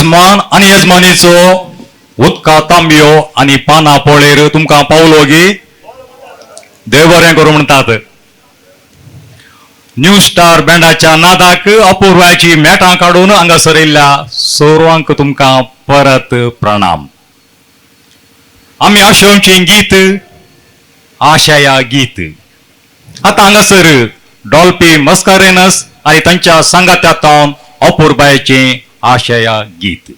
यजमान आणि यजमानीचो उदका तांबयो आणि पानां पळेर तुमकां पावलो गी देव बरें करूं म्हणटात. न्यू स्टार बँडाच्या नादाक अपूर्वाची मेटां काडून हांगासर येयल्ल्या सर्वांक तुमकां परत प्रणाम. आमी आशोवचें गीत आशया गीत. आता हांगासर डॉल्पी मस्कारेनस आणि तांच्या सांगात्यांतल्यान अपूर्बायेचें आशया गीत.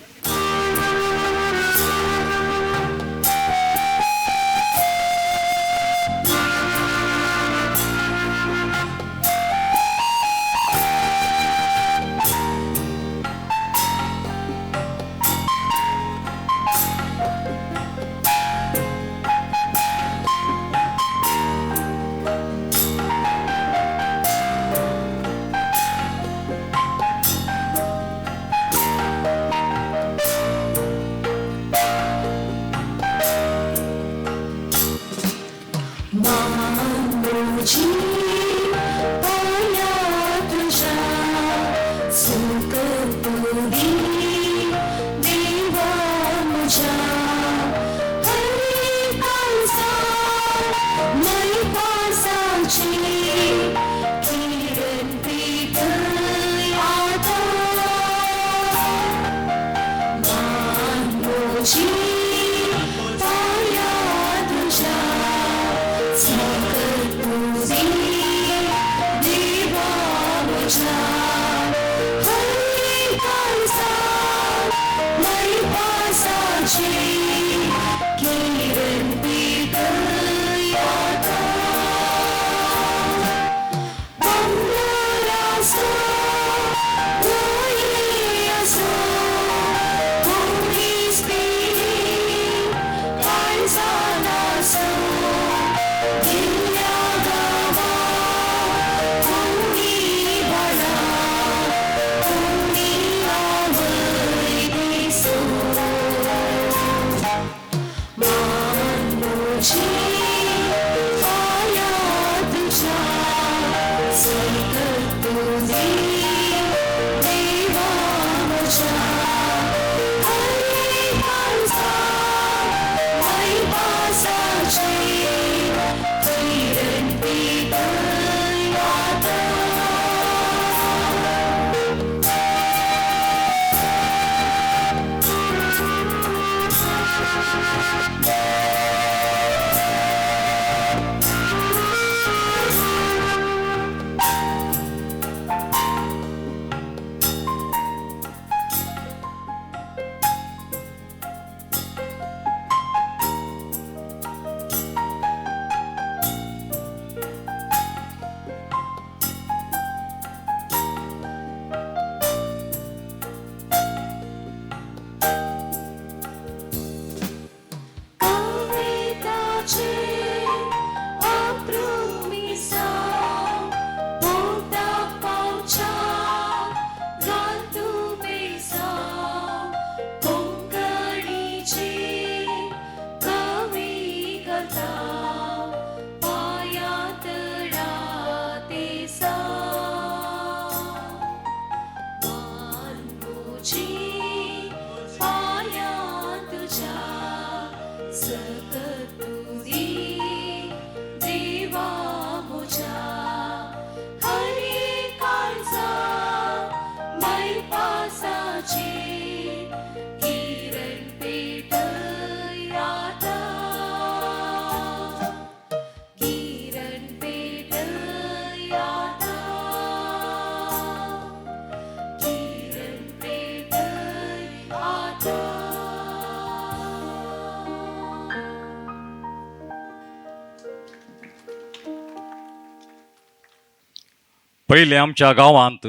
पहिले आमच्या गावांत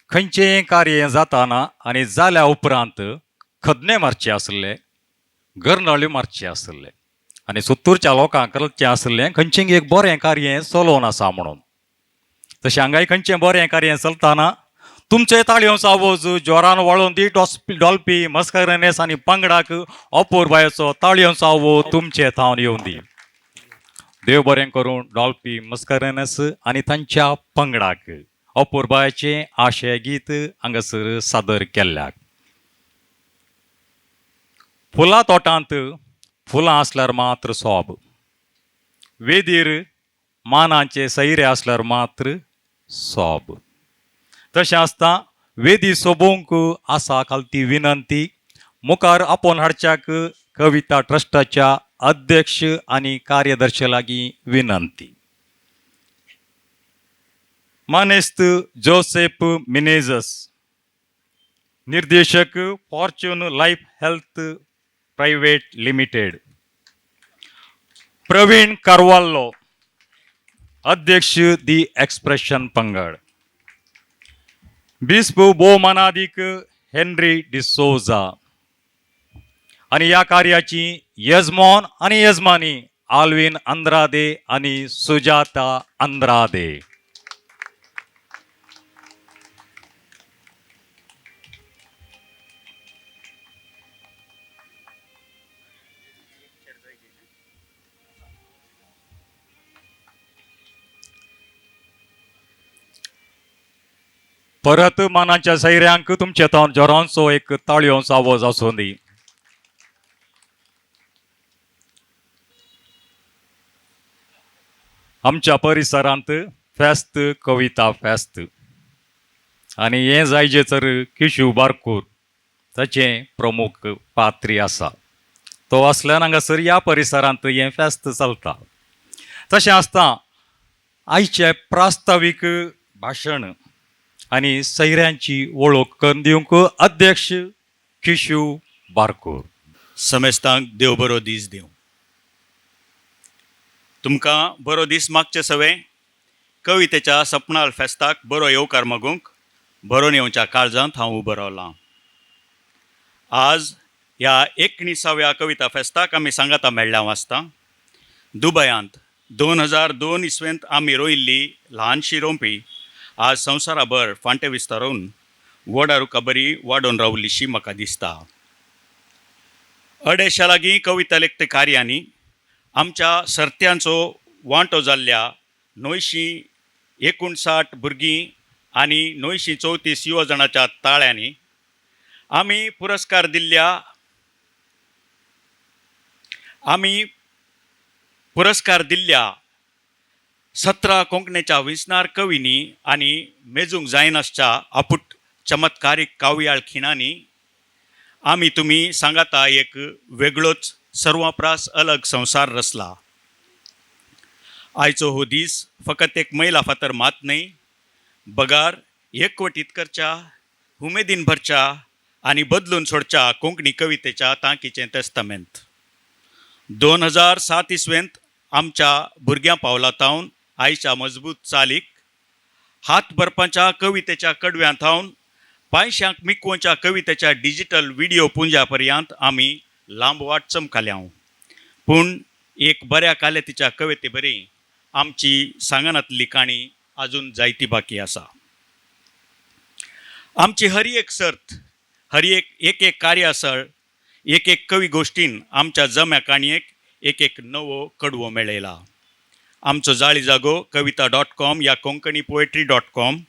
खंयचेय कार्य जाताना आणि जाल्या उपरांत खदने मारचे आसले, गरनाळ्यो मारचे आसले आणि सुत्तूरच्या लोकांक कळचें आसलें खंयचें एक बरें कार्य चलोवन आसा म्हणून. तशें हांगाय खंयचें बरें कार्य चलताना तुमचे ताळयोंचो आवाज जोरान वळोवन दी डॉल्पी मस्कारेनेस आणि पंगडाक अपूर्बायेचो ताळयोंचो आवाज तुमचे थावन येवन दी. देव बरें करून डॉल्पी मस्कारेनेस आणि तांच्या पंगडाक अपूर्बायेचें आशय गीत हांगासर सादर केल्ल्याक. फुलां तोटांत फुलां आसल्यार मात्र सोब, वेदीर मानाचे सैरे आसल्यार मात्र सोब. तशें आसता वेदी सोबूंक आसा खालती विनंती. मुखार आपोवन हाडच्याक कविता ट्रस्टाच्या अध्यक्ष आनी कार्यदर्शी लागीं विनंती. मानेस्त जोसेफ मिनेझस, निर्देशक Fortune Life Health Private Limited. Praveen Carvalho, अध्यक्ष दी एक्सप्रेशन पंगड. बिस्प भोवमानाधिक हेनरी डिसोजा. आणि या कार्याची यजमान आणि यजमानी आल्विन अंद्रादे आणि सुजाता अंद्रादे. परत मानाच्या सैऱ्यांक तुमचे तावन जोरांचो एक ताळयोंचो आवाज आसूं दी. आमच्या परिसरांत फेस्त कविता फेस्त आणि हे जायजेचर किशू बारकूर ताचे प्रमुख पात्री आसा. तो असल्यान हांगासर ह्या परिसरांत हें फेस्त चलता. तशें आसता आयचे प्रास्तावीक भाशण आणि सैऱ्यांची वळख करून दिवंक अध्यक्ष किशू बारकूर. समेस्तांक देव बरो दीस दिवं. तुमकां बरो दीस मागचे सवे. कवितेच्या सपनाल फेस्ताक बरो येवकार मागूंक बरोवन येवच्या काळजांत हांव उबो रावलां. आज ह्या 19व्या कविता फेस्ताक आमी सांगाता मेळ्ळ्या वाचता. दुबयांत 2002 इसवेंत आमी रोयिल्ली ल्हानशी रोंपी आज संवसाराभर फांटे विस्तारून व्हड रुखाबरी वाडोवन रावल्लीशी म्हाका दिसता. अडेशा लागीं कविता लेखते कार्यांनी आमच्या सर्त्यांचो वांटो जाल्ल्या 959 भुरगीं आनी 934 युवा जाणांच्या ताळ्यांनी आमी पुरस्कार दिल्ल्या 17 कोंकणीच्या विसनार कवींनी आनी मेजूंक जायनासच्या आपूट चमत्कारीक काव्याळ खिणांनी आमी तुमी सांगाता एक वेगळोच सर्वांपरास अलग संवसार रचला. आयचो हो दीस फकत एक मैला फातर मात न्हय, बगार एकवटीत करच्या, उमेदीन भरच्या आनी बदलून सोडच्या कोंकणी कवितेच्या तांकीचें तेस्तमेंत. 2007 इसवेंत आमच्या भुरग्यां पावला तावन आयच्या मजबूत चालीक हात भरपाच्या कवितेच्या कडव्यांत थावन पांयश्यांक मिकोवच्या कवितेच्या डिजिटल व्हिडिओ पुंज्या पर्यंत आमी लांब वाट चमकाल्यांव. पूण एक बऱ्या कालेतीच्या कविते बरी आमची सांगनातली काणी अजून जायती बाकी आसा. आमची हर एक सर्त, हर एक कार्यासळ, एक कवी गोश्टीन आमच्या जम्या काणयेक एक नवो कडवो मेळयला. आमचो जाळी जागो कविता.com या कोंकणी पोएट्री.com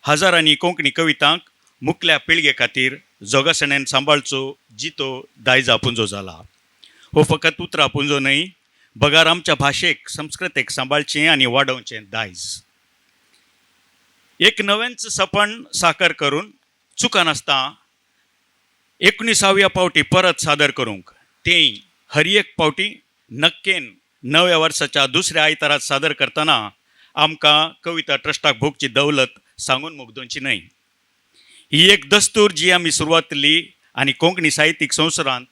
हजारांनी कोंकणी कवितांक मुखल्या पिळगे खातीर जोगासणेन सांबाळचो जितो दायजा पुंजो जाला. हो फकत उतरां पुंजो न्हय, बगार आमच्या भाशेक संस्कृतेक सांबाळचें आनी वाडोवचें दायज. एक नवेंच सपन साकार करून चुका नासता 19व्या पावटी परत सादर करूंक, तेंय हर एक पावटी नक्केन नव्या वर्साच्या दुसऱ्या आयतारात सादर करतना आमकां कविता ट्रस्टाक भोगची दौलत सांगून मुगदोवची न्हय. ही एक दस्तूर जी आमी सुरवात केली आनी कोंकणी साहित्यीक संवसारांत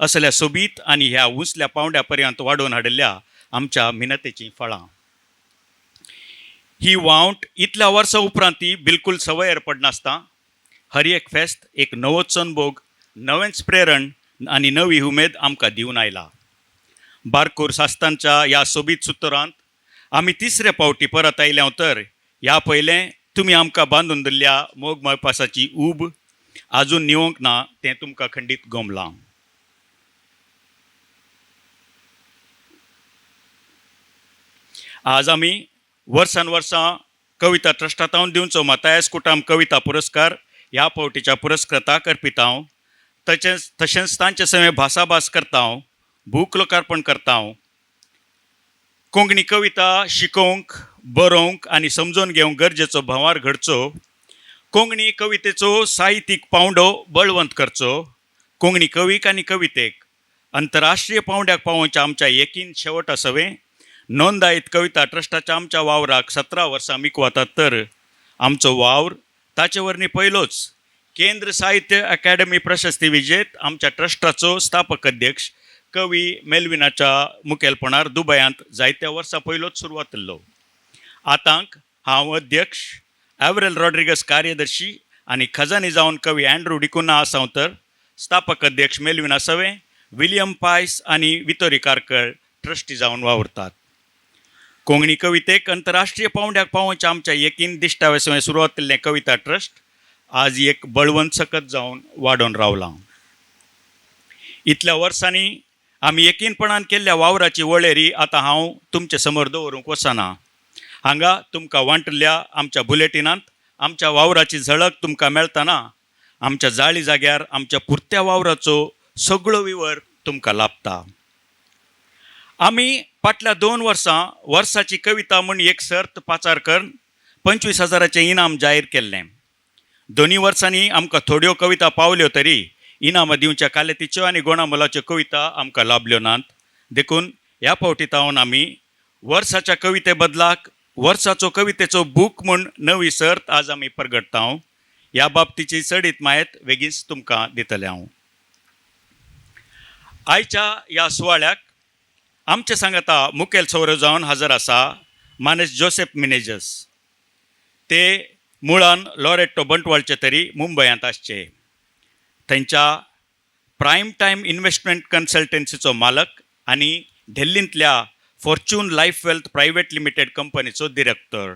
असल्या सोबीत आनी ह्या उंचल्या पावंड्या पर्यंत वाडोवन हाडिल्ल्या आमच्या मिनतेचीं फळां. ही वावंट इतल्या वर्सां उपरांत बिलकुल सवयर पडनासता. हर एक फेस्त एक नवोच अनुभव, नवेंच प्रेरण आनी नवी उमेद आमकां दिवन आयला. बारकूर सास्तांच्या ह्या सोबीत सुतरांत आमी तिसरे पावटी परत आयल्या तर ह्या पयलें तुमी आमकां बांदून दिल्ल्या मोग मायपासाची ऊब आजून निवोंक ना तें तुमकां खंडीत गोमलां. आज आमी वर्सान वर्सां कविता ट्रस्टांत दिवचो मातायस कुटाम कविता पुरस्कार ह्या पावटीच्या पुरस्कृताक अर्पित हांव तशेंच तांचे सवे भासाभास करता हांव, बूक लोकार्पण करता हांव. कोंकणी कविता शिकोवंक, बरोवंक आनी समजून घेवंक गरजेचो भावार घडचो. कोंकणी कवितेचो साहित्यीक पावंडो बळवंत करचो. कोंकणी कवीक आनी कवितेक अंतरराष्ट्रीय पावंड्याक पावोवच्या आमच्या एकीन शेवट आसवे. नोंदायत कविता ट्रस्टाच्या आमच्या वावराक 17 वर्सां मिकवातात तर आमचो वावर ताचे वरणी पयलोच केंद्र साहित्य अकादमी प्रशस्ती विजेत आमच्या ट्रस्टाचो स्थापक अध्यक्ष कवी मेल्विनाच्या मुखेलपणान दुबयांत जायत्या वर्सां पयलोच सुरवात केल्लो. आतांक हांव अध्यक्ष, एवरेल रॉड्रिगस कार्यदर्शी आनी खजानी जावन कवी अँड्रू डिकुना आसांव तर स्थापक अध्यक्ष मेल्विना सवे, विलियम पायस आनी वितोरी कारकळ ट्रस्टी जावन वावरतात. कोंकणी कवितेक अंतरराष्ट्रीय पावंड्याक पावोवच्या आमच्या एकीन दिश्टावे सवय सुरवात केल्लें कविता ट्रस्ट आज एक बळवंत सकत जावन वाडोवन रावलां. इतल्या वर्सांनी आमी एकीनपणान केल्ल्या वावराची वळेरी आतां हांव तुमचे समोर दवरूंक वचना. हांगा तुमकां वांटल्या आमच्या बुलेटिनांत आमच्या वावराची झळक तुमकां मेळतना आमच्या जाळी जाग्यार आमच्या पुरत्या वावराचो सगळो विवर तुमकां लाभता. आमी फाटल्या 2 वर्सां वर्साची कविता म्हूण एक सर्त पाचार करून 25,000चें इनाम जाहीर केल्लें. दोनी वर्सांनी आमकां थोड्यो कविता पावल्यो तरी इनामां दिवच्या कालेतीच्यो आनी गोणामोलाच्यो कविता आमकां लाभल्यो नात. देखून ह्या फावटी तावन आमी वर्साच्या कविते बदलाक वर्साचो कवितेचो बूक म्हूण नवी सर्त आज आमी परगटता. ह्या बाबतीची चडीत मायेत बेगीच तुमकां दितलें हांव. आयच्या ह्या सुवाळ्याक आमचे सांगाता मुखेल सोयरो जावन हजर आसा मानेस जोसेफ मिनेजस. ते मुळान लॉरेटो बंटवाळचे तरी मुंबयांत आसचे. थंयच्या प्रायम टायम इन्व्हेस्टमेंट कन्सल्टन्सीचो मालक आनी दिल्लींतल्या Fortune Life Wealth Private Limited कंपनीचो डिरेक्टर.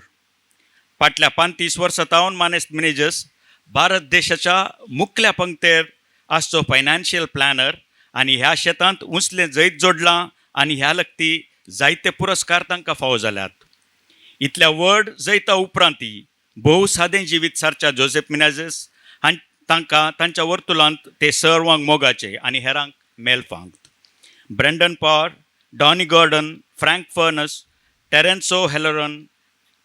फाटल्या 35 वर्सां तावन मानेस मिनेजस भारत देशाच्या मुखल्या पंक्तेर आसचो फायनान्शियल प्लॅनर आनी ह्या शेतांत उंचलें जैत जोडलां आनी ह्या लक्ती जायते पुरस्कार तांकां फावो जाल्यात. इतल्या व्हड जैता उपरांतय भोव सादें जिवीत सारच्या जोसेफ मिनेजस हांणी तांकां तांच्या वर्तुळांत ते सर वांग मोगाचे आनी हेरांक मेलफांत. ब्रेंडन पॉर, डॉनी गॉर्डन, फ्रँक फर्नस, टेरेन्सो हेलरन,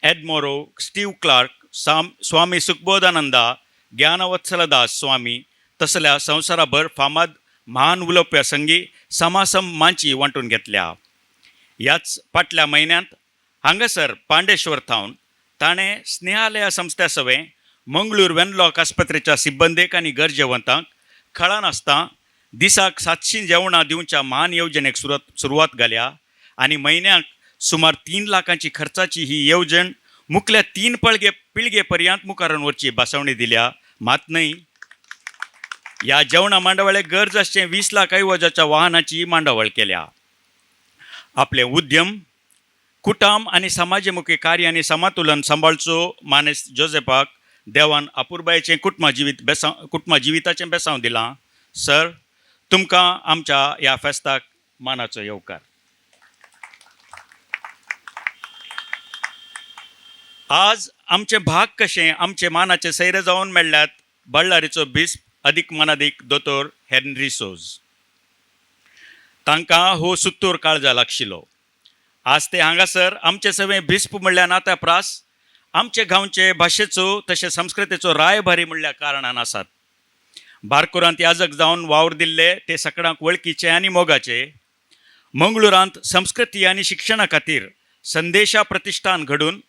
एड मोरो, स्टीव क्लार्क, स्वामी सुखबोधानंदा, ज्ञानवत्सलदास स्वामी तसल्या संवसाराभर फामाद महान उलोवप्या संगी समासम मांची वांटून घेतल्या. ह्याच फाटल्या म्हयन्यांत हांगासर पांडेश्वर थावन ताणें स्नेहालया संस्थे सवे मंगळूर वेनलॉक आस्पत्रेच्या सिब्बंदेक आनी गरजेवंतांक खळान आसता दिसाक 700 जेवणां दिवच्या महान येवजणेक सुरवात घाल्या आनी म्हयन्याक सुमार 3 लाखांची खर्चाची ही येवजण मुखल्या 3 पिळगे पर्यंत मुखारून वरची बासवणी दिल्या. मात न्हय, ह्या जेवणा मांडवळेक गरज आसचे 20 लाख ऐवजाच्या वाहनाची मांडवळ केल्या. आपले उद्यम, कुटाम आनी समाजमुखी कार्य आनी समातुलन सांबाळचो मानेस जोसेफाक देवान अपुरबायेचें कुटुंबा जिविताचें बेसांव दिलां. सर, तुमकां आमच्या ह्या फेस्ताक मानाचो येवकार. आज आमचे भाग कशें आमचे मानाचे सैरे जावन मेळ्ळ्यात बळ्ळारीचो बिस्प अदीक मनादीक दोतोर हेनरी सोज. तांकां हो सुत्तूर काळजा लागशिल्लो. आज ते हांगासर आमचे सवे बिस्प म्हणल्यार नात्या प्रास आमचे गांवचे भाशेचो तशें संस्कृतेचो रायभारी म्हणल्या कारणान आसात. बारकुरांत याजक जावन वावर दिल्ले ते सगळ्यांक वळखीचे आनी मोगाचे. मंगळुरांत संस्कृती आनी शिक्षणा खातीर संदेशा प्रतिश्ठान घडून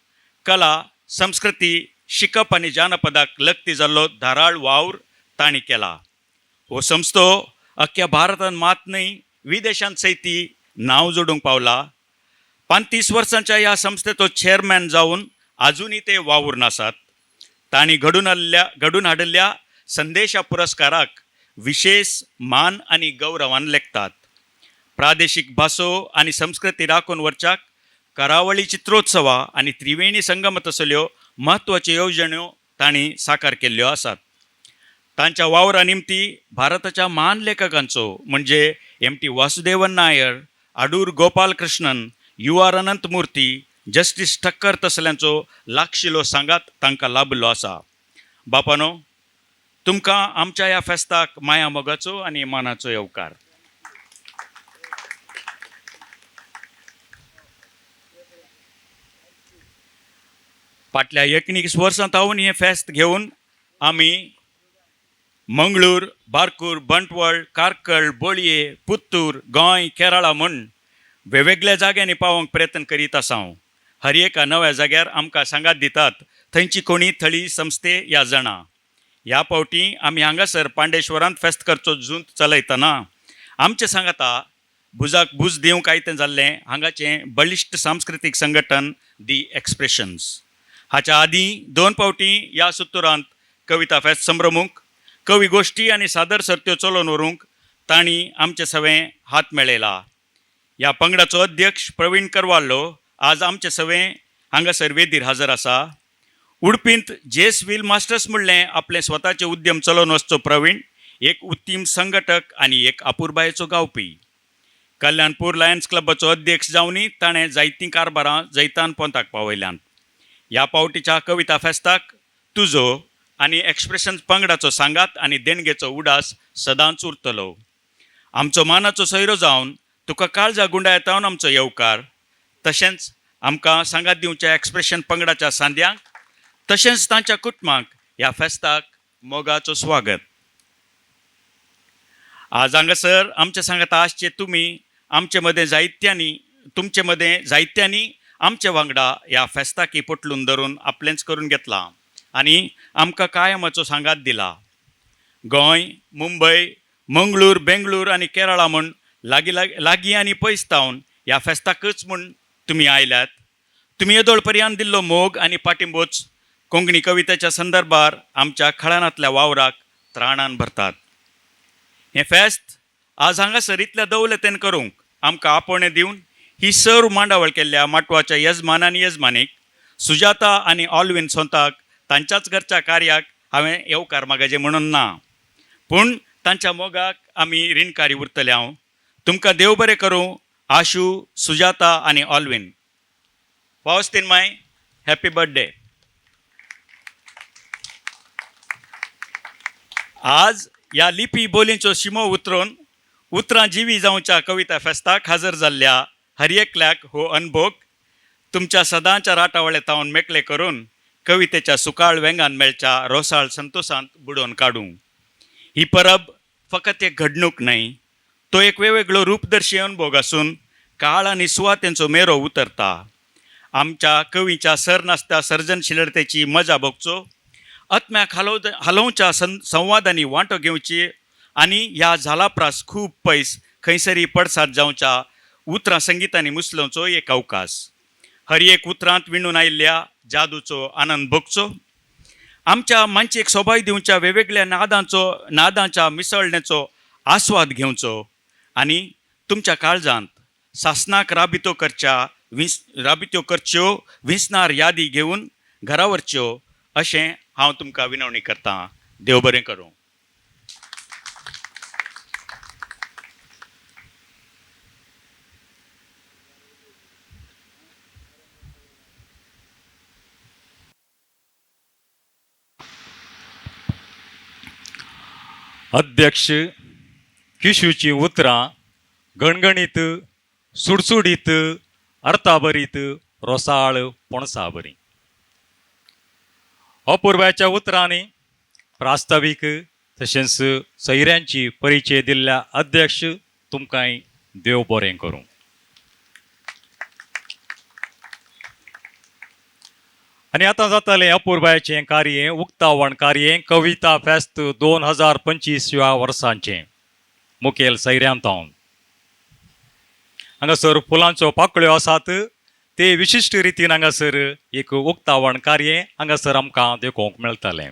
कला, संस्कृती, शिकप आनी जानपदाक लक्ती जाल्लो धाराळ वावर तांणी केला. हो संस्थो अख्ख्या भारतांत मात न्हय विदेशांत सयती नांव जोडूंक पावला. 35 वर्सांच्या ह्या संस्थेचो चेअरमॅन जावन आजुनय ते वावूर आसात. तांणी घडून हाडिल्ल्या संदेशा पुरस्काराक विशेष मान आनी गौरवान लेखतात. प्रादेशीक भासो आनी संस्कृती राखून व्हरच्याक करावळी चित्रोत्सवा आनी त्रिवेणी संगम तसल्यो म्हत्वाच्यो येवजण्यो तांणी साकार केल्ल्यो आसात. तांच्या वावरा निमती भारताच्या महान लेखकांचो म्हणजे MT. Vasudevan Nair, Adoor Gopal Krishnan, U.R.. Ananthamurthy, justice Thakkar तसल्यांचो लागशिल्लो सांगात तांकां लाभलो आसा. बापानो, तुमकां आमच्या ह्या फेस्ताक माया मोगाचो आनी मानाचो येवकार. फाटल्या 19 वर्सां तावन हें फेस्त घेवन आमी मंगळूर, बारकूर, बंटवळ, कारकळ, बोळये, पुत्तूर, गोंय, केरळा म्हूण वेगवेगळ्या जाग्यांनी पावोवंक प्रयत्न करीत आसां. हर एका नव्या जाग्यार आमकां सांगात दितात थंयची कोणी थळी संस्थे या जाणा. ह्या फावटी आमी हांगासर पांडेश्वरांत फेस्त करचो झूंत चलयतना आमचे सांगाता भुजाक भूज दिवंक आयतें जाल्लें हांगाचें बळिश्ट सांस्कृतीक संघटन दी एक्सप्रेशन्स. हाच्या आदीं 2 फावटी ह्या सुत्तुरांत कविता फेस्त संभ्रमूंक, कवी गोश्टी आनी सादर सर्त्यो चलोवन व्हरूंक तांणी आमचे सवें हात मेळयला. ह्या पंगडाचो अध्यक्ष प्रवीण करवाल्लो आज आमचे सवें हांगासर वेदीर हजर आसा. उडपींत जेस व्हील मास्टर्स म्हणलें आपलें स्वताचें उद्यम चलोवन वचचो प्रवीण एक उत्तीम संघटक आनी एक आपुरबायेचो गावपी. कल्याणपूर लायन्स क्लबाचो अध्यक्ष जावनी ताणें जायतीं कारबारां जैतान पोंताक पावयल्यात. ह्या फावटीच्या कविता फेस्ताक तुजो आनी एक्सप्रेशन्स पंगडाचो सांगात आनी देणगेचो उडास सदांच उरतलो. आमचो मानाचो सोयरो जावन तुका काळजा गुंडायतावन आमचो येवकार. तशेंच आमकां सांगात दिवच्या एक्सप्रेशन पंगडाच्या सांद्यांक तशेंच तांच्या कुटुंबांक ह्या फेस्ताक मोगाचो स्वागत. आज हांगासर आमचे सांगाता आसचे तुमी आमचे मदें जायत्यांनी आमचे वांगडा ह्या फेस्ताकी पटलून धरून आपलेंच करून घेतलां आनी आमकां कायमाचो सांगात दिला. गोंय, मुंबय, मंगळूर, बेंगळूर आनी केरळा म्हूण लागीं आनी पयस तावन ह्या फेस्ताकच म्हूण तुमी आयल्यात. तुमी येदोळ पर्यंत दिल्लो मोग आनी पाठिंबोच कोंकणी कवितेच्या संदर्भार आमच्या खळांतल्या वावराक त्राणान भरतात. हें फेस्त आज हांगासर इतल्या दवलतेन करूंक आमकां आपोवणें दिवन ही सर्व मांडावळ केल्ल्या माटवाच्या यजमान आनी यजमानीक सुजाता आनी ऑल्विन सोंताक तांच्याच घरच्या कार्याक हांवें येवकार मागचे म्हणून ना, पूण तांच्या मोगाक आमी रीणकारी उरतले. हांव तुमकां देव बरें करूं. आशू, सुजाता आनी ऑल्विन. फावस्तीन माय, हॅपी बर्थडे. आज ह्या लिपी बोलींचो शिमो उतरून उतरां जिवी जावच्या कविता फेस्ताक हजर जाल्ल्या हर एकल्याक हो अनभोग तुमच्या सदांच्या राटावळे तावन मेकळे करून कवितेच्या सुकाळ वेंगान मेळच्या रोसाळ संतोशांत बुडोवन काडूं. ही परब फकत एक घडणूक न्हय, तो एक वेगवेगळो रूपदर्शी अनुभोग आसून काळ आनी सुवातेंचो मेरो उतरता. आमच्या कवीच्या सरनासत्या सर्जनशीलतेची मजा भोगचो, आत्म्याक हलोवच्या संवादांनी वांटो घेवची आनी ह्या झालाप्रास खूब पयस खंयसरी पडसाद जावच्या उतरां संगितांनी मुसलोवचो एक अवकाश. हर एक उतरांत विणून आयिल्ल्या जादूचो आनंद भोगचो. आमच्या मानसीक सोबाय दिवच्या वेगवेगळ्या नादांच्या मिसळणेचो आस्वाद घेवचो आनी तुमच्या काळजांत सासनाक राबित्यो करच्यो विसनार यादी घेवन घरा व्हरच्यो अशें हांव तुमकां विनवणी करतां. देव बरें करूं. अध्यक्ष किशूची उतरां गणगणीत, सुडसुडीत, अर्थाभरीत, रोसाळ पणसाबरी. अपूर्वाच्या उतरांनी प्रास्ताविक तशेंच सयऱ्यांची परिचय दिल्ल्या अध्यक्ष तुमकांय देव बरें करूं. आनी आतां जातालें अपूर्बायेचें कार्य, उक्तावण कार्य कविता फेस्त 2025 वर्साचें मुखेल सैऱ्यां तावन. हांगासर फुलांच्यो पाकळ्यो आसात. ते विशिश्ट रितीन हांगासर एक उक्तावण कार्य हांगासर आमकां देखूंक मेळटलें.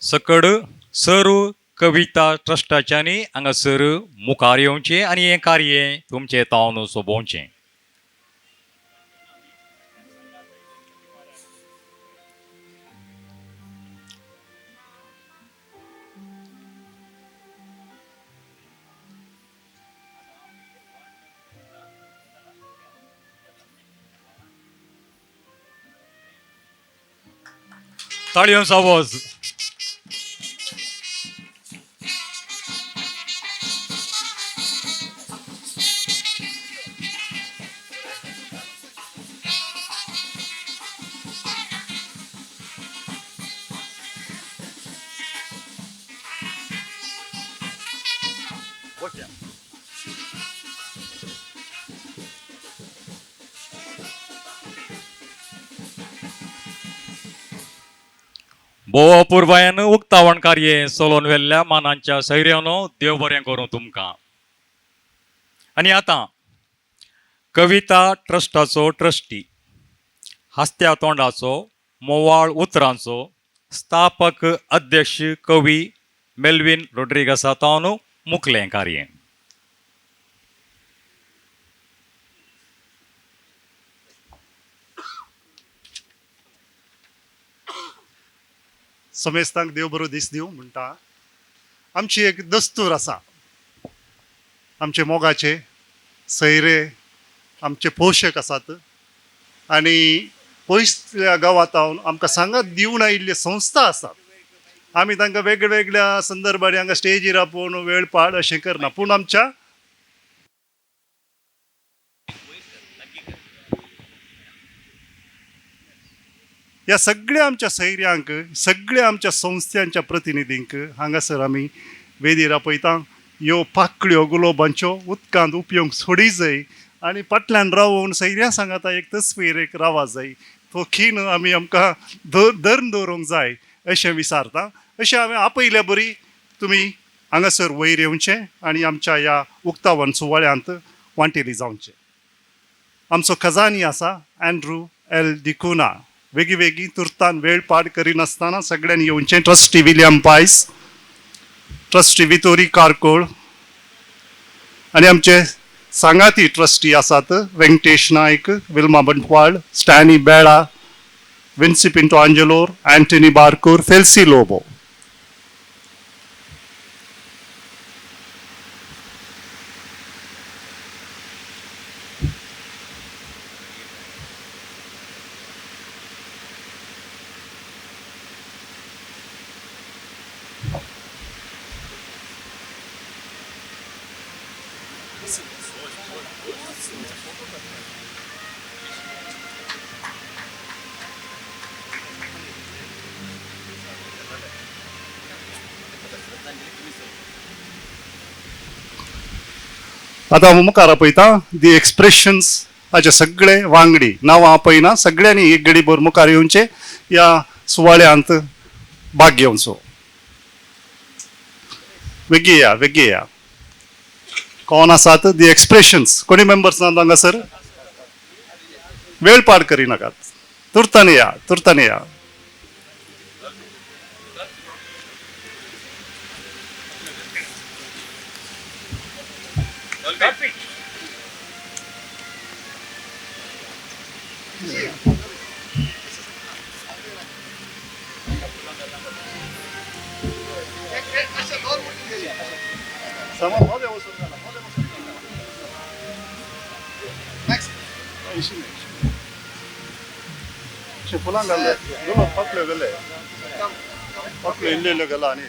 सकड सर्व कविता ट्रस्टाच्यांनी हांगासर मुखार येवचें आनी हें कार्य तुमचें तावन सोबोवचें. ताळयोंचा आवाज. बोवा पुरबायन उक्तावण कार्य चलोवन व्हेल्ल्या मानांच्या सैर्यानो देव बरें करूं तुमकां. आनी आतां कविता ट्रस्टाचो ट्रस्टी, हास्त्या तोंडाचो, मोवाळ उतरांचो स्थापक अध्यक्ष कवी मेल्विन रोड्रिगसा तावन मुखलें कार्य. समेस्तांक देव बरो दीस दिवं म्हणटा. आमची एक दस्तूर आसा, आमचे मोगाचे सैरे आमचे पोशक आसात आनी पयसल्या गांवांतावन आमकां सांगात दिवन आयिल्ले संस्था आसात. आमी तांकां वेगवेगळ्या संदर्भांनी हांगा स्टेजीर आपोवन वेळपाड अशें करना, पूण आमच्या ह्या सगळ्या आमच्या सैर्यांक, सगळ्या आमच्या संस्थांच्या प्रतिनिधींक हांगासर आमी वेदीर आपयता. ह्यो पाकळ्यो गुलोबांच्यो उदकांत उपयोंक सोडी जाय आनी फाटल्यान रावून सैर्यां सांगाता एक तस्वीर एक रावा जाय, तो खीण आमी आमकां धरून दवरूंक जाय अशें विचारता. अशें हांवें आपयल्या बरी तुमी हांगासर वयर येवचें आनी आमच्या ह्या उक्तावण सुवाळ्यांत वांटेली जावचें. आमचो खजानी आसा अँड्रू एल डिकुना. वेगळी तुर्तान वेळ पाड करिनासतना सगळ्यांनी येवचें. ट्रस्टी विलियम पायस, ट्रस्टी वितोरी कारकोळ आनी आमचे सांगाती ट्रस्टी आसात वेंकटेश नायक, विल्मा बंटवाळ, स्टॅनी बेळा, विन्सी पिंटो आंजेलोर, अँटनी बारकूर, फेल्सी लोबो. आतां मुखार आपयता दी एक्सप्रेशन्स. हाचे सगळे वांगडी नांवां आपयना, सगळ्यांनी एक घडीभर मुखार येवचें, ह्या सुवाळ्यांत भाग घेवचो. वेगळी या कोण आसात दी एक्सप्रेशन्स? कोणी मेंबर्स ना हांगासर? वेळ पाड करिनाकात, तुर्तान या. फुलां घाल्ले पाकल्यो गेले पाकल्यो इल्ल्यो गेला आनी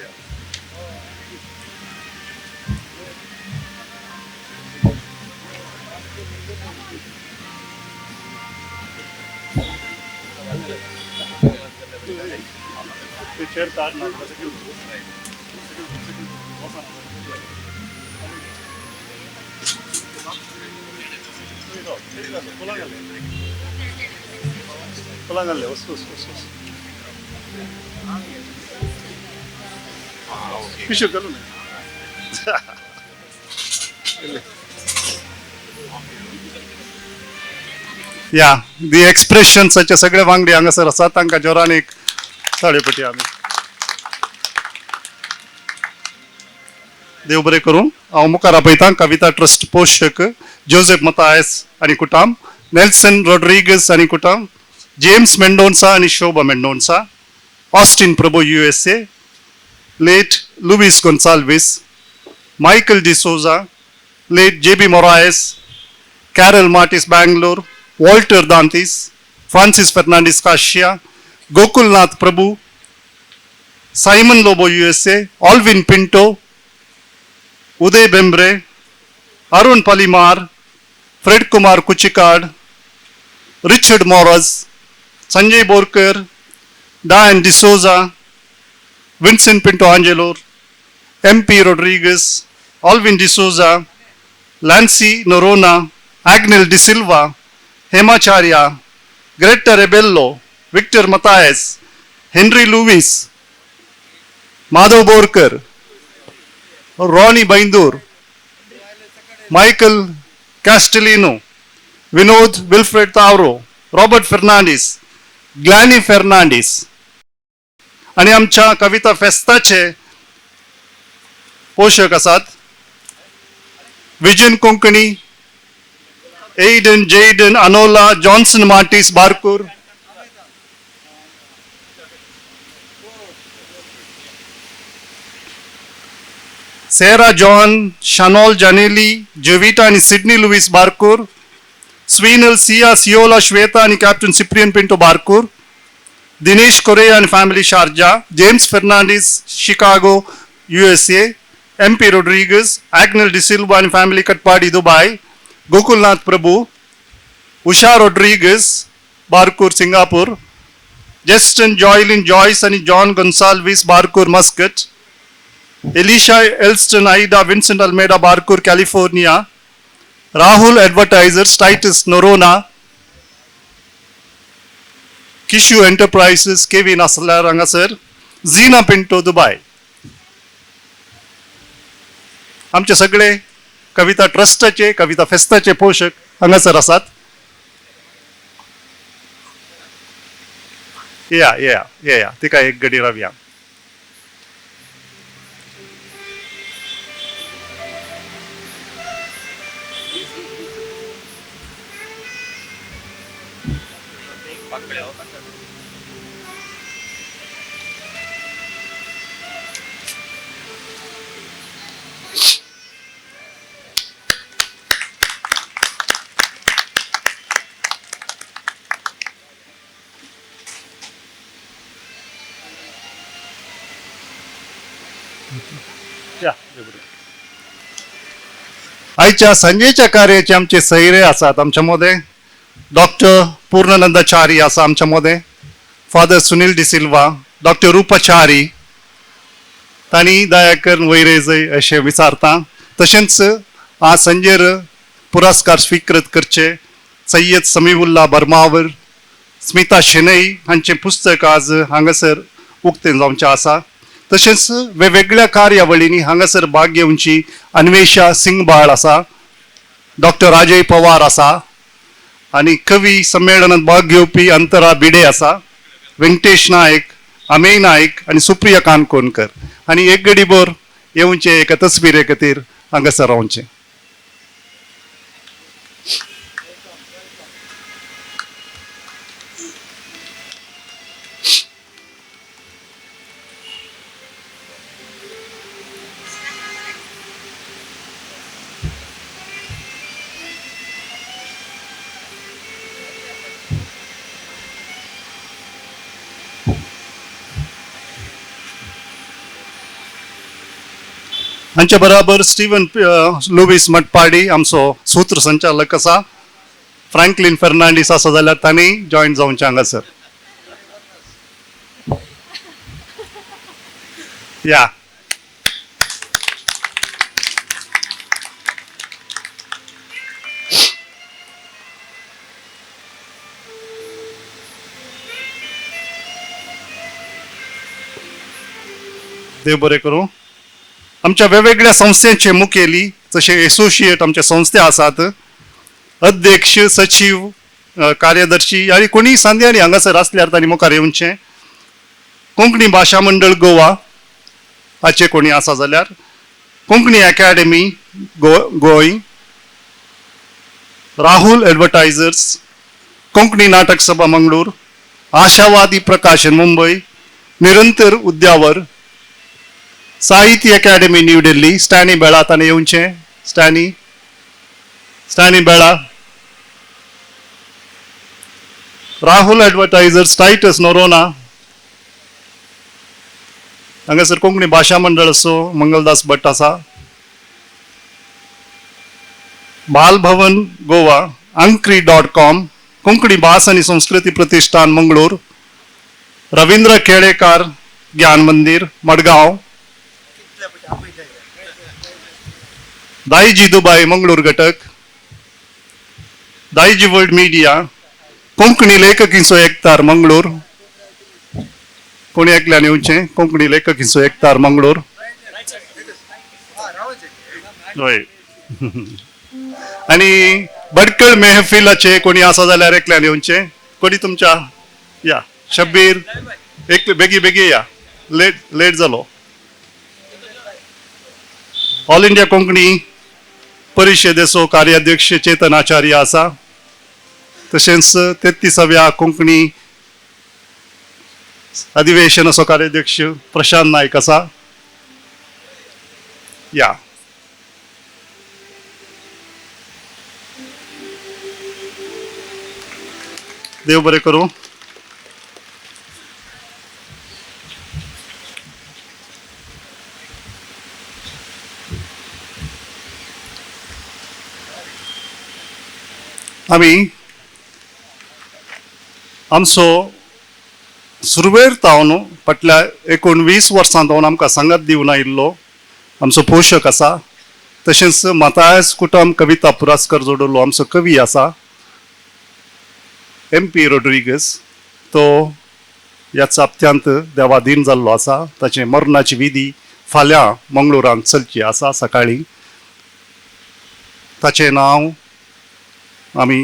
चेर काड ना फुलां घाल्ले वस्तू पिशव्यो घालून या दी एक्सप्रेशन्साचे सगळे वांगडी हांगासर आसात. तांकां जोरान एक ताळयोपटी आमी. देव बरें करूं. हांव मुखार आपयतां कविता ट्रस्ट पोषक जोसेफ मतायस आनी कुटाम, नेल्सन रॉड्रिगस आनी कुटाम, जेम्स मेंडोन्सा आनी Shobha Mendonca, Austin Prabhu USA, late Lewis Gonsalves, Michael D'Souza, late JB Moraes, Carol Martis Bangalore, Walter Dantis, Francis Fernandes काशिया, Gokulnath Prabhu, Simon Lobo USA, Alwin Pinto, Uday Bembre, Arun Palimar, Fred Kumar Kuchikad, Richard Moras, Sanjay Borkar, Diane D'Souza, Vincent Pinto Angelore, MP Rodriguez, Alwin D'Souza, Lancy Noronha, Agnel D'Silva, Hemacharya, Greta Rebello, Victor Mathias, Henry Lewis, Madhav Borkar, Ronnie Baindur, Michael Castelino, विनोद Wilfred Tauro, Robert Fernandes, Glany Fernandes. आणि आमच्या कविता फेस्ताचे पोषक आसात Vision Konkani, Aidan Jaden Anola, Johnson Martis Barkur, Sera John, Shanol Janeli, Jovita आणि Sydney Lewis Barkur, Sweenal Siya Siyola Shweta आणि Captain Cyprian Pinto Barkur, Dinesh Correa आणि family Sharjah, James Fernandes Chicago USA, MP Rodrigues, Agnel D'Silva आणि family Katpadi Dubai, Gokulnath Prabhu, Usha Rodrigues Barkur Singapore, Jeston Joylin Joyce आणि John Gonsalves Barkur Muscat, Elisha Elston Ida Vincent Almeida Barkur California, Rahul Advertisers Titus Noronha, Kishu Enterprises Kevin असल्यार हांगासर, Zeena Pinto Dubai. आमचे सगळे कविता ट्रस्टाचे कविता फेस्ताचे पोषक हांगासर आसात. या तिका एक गडी रावया. आयच्या संजेच्या कार्याचे आमचे सैरे आसात. आमच्या मध्ये डॉक्टर पूर्णानंदाचारी आसा, आमच्या मध्ये फादर सुनील डिसिल्वा, डॉक्टर रूपाचारी, तांणी दयाकर वैरेजय अशें विचारता. तशेंच आज संजेर पुरस्कार स्वीकृत करचे सय्यद समीउल्ला बर्मावर, स्मिता शेनई हांचें पुस्तक आज हांगासर उक्तें जावचें आसा. तशेंच वेगवेगळ्या कार्यावळींनी हांगासर भाग घेवची अन्वेषा सिंगबाळ आसा, डॉक्टर राजय पवार आसा, आणि कवी संमेलनात भाग घेवपी अंतरा भिडे आसा, व्यंकटेश नायक, अमेय नायक आणि सुप्रिया काणकोणकर. आणि एक गडीभर येवचे एका तस्विरे खातीर हांगासर रावचे. हांच्या बराबर स्टीवन लुईस मटपाडी आमचो सूत्र संचालक आसा, फ्रँकलिन फर्नांडीस आसा जाल्यार तांणी जॉयन जावचे हांगासर. या देव बरें करूं. आमच्या वेगवेगळ्या संस्थांचे मुखेली जसे एसोसिएट आमच्या संस्था आसात, अध्यक्ष, सचिव, कार्यदर्शी आणि कोणी सांध्यानी हांगासर असल्यार तांणी मुखार येवचें. कोंकणी भाशा मंडळ गोवा हाचे कोणी आसा जाल्यार, कोंकणी अकॅडमी गोंय, राहुल ॲडव्हर्टायझर्स, कोंकणी नाटक सभा मंगळूर, आशावादी प्रकाशन मुंबई, निरंतर उद्यावर, साहित्य अकॅडमी न्यू दिल्ली. स्टॅनी बेळा ताणें येवचें. स्टॅनी बेळा, राहुल ॲडव्हर्टायझर्स टायटस नोरोना, हांगासर कोंकणी भाशा मंडळ असो मंगलदास भट आसा, बालभवन गोवा, अंक्री.com, कोंकणी भास आणि संस्कृती प्रतिष्ठान मंगळूर, रवींद्र केळेकार ज्ञान मंदिर मडगांव, दाईजी दुबई मंगळूर घटक, दाईजी वर्ल्ड मीडिया, कोंकणी लेखकींचो एकतार मंगळूर, कोणी ऐकल्यान येवचें, कोंकणी लेखकींचो एकतार मंगळूर, होय. आणि बडकळ मेहफिलाचे कोणी आसा जाल्यार एकल्यान येवचें. कोणी तुमच्या या शब्बीर एक बेगी बेगी या, लेट जालो. ऑल इंडिया कोंकणी परिशदेचो कार्याध्यक्ष चेतन आचार्य आसा. तशेंच 33व्या कोंकणी अधिवेशनाचो कार्याध्यक्ष प्रशांत नायक आसा. या देव बरें करूं. आमी आमचो सुरवेर तावन फाटल्या 19 वर्सां जावन आमकां सांगात दिवन आयिल्लो आमचो पोशक आसा. तशेंच मातायस कुटम कविता पुरस्कार जोडलो आमचो कवी आसा MP रोड्रिगस. तो ह्या चाप्त्यांत देवाधीन जाल्लो आसा. ताचे मरणाची विधी फाल्यां मंगळुरांत चलची आसा सकाळी. ताचें नांव आमी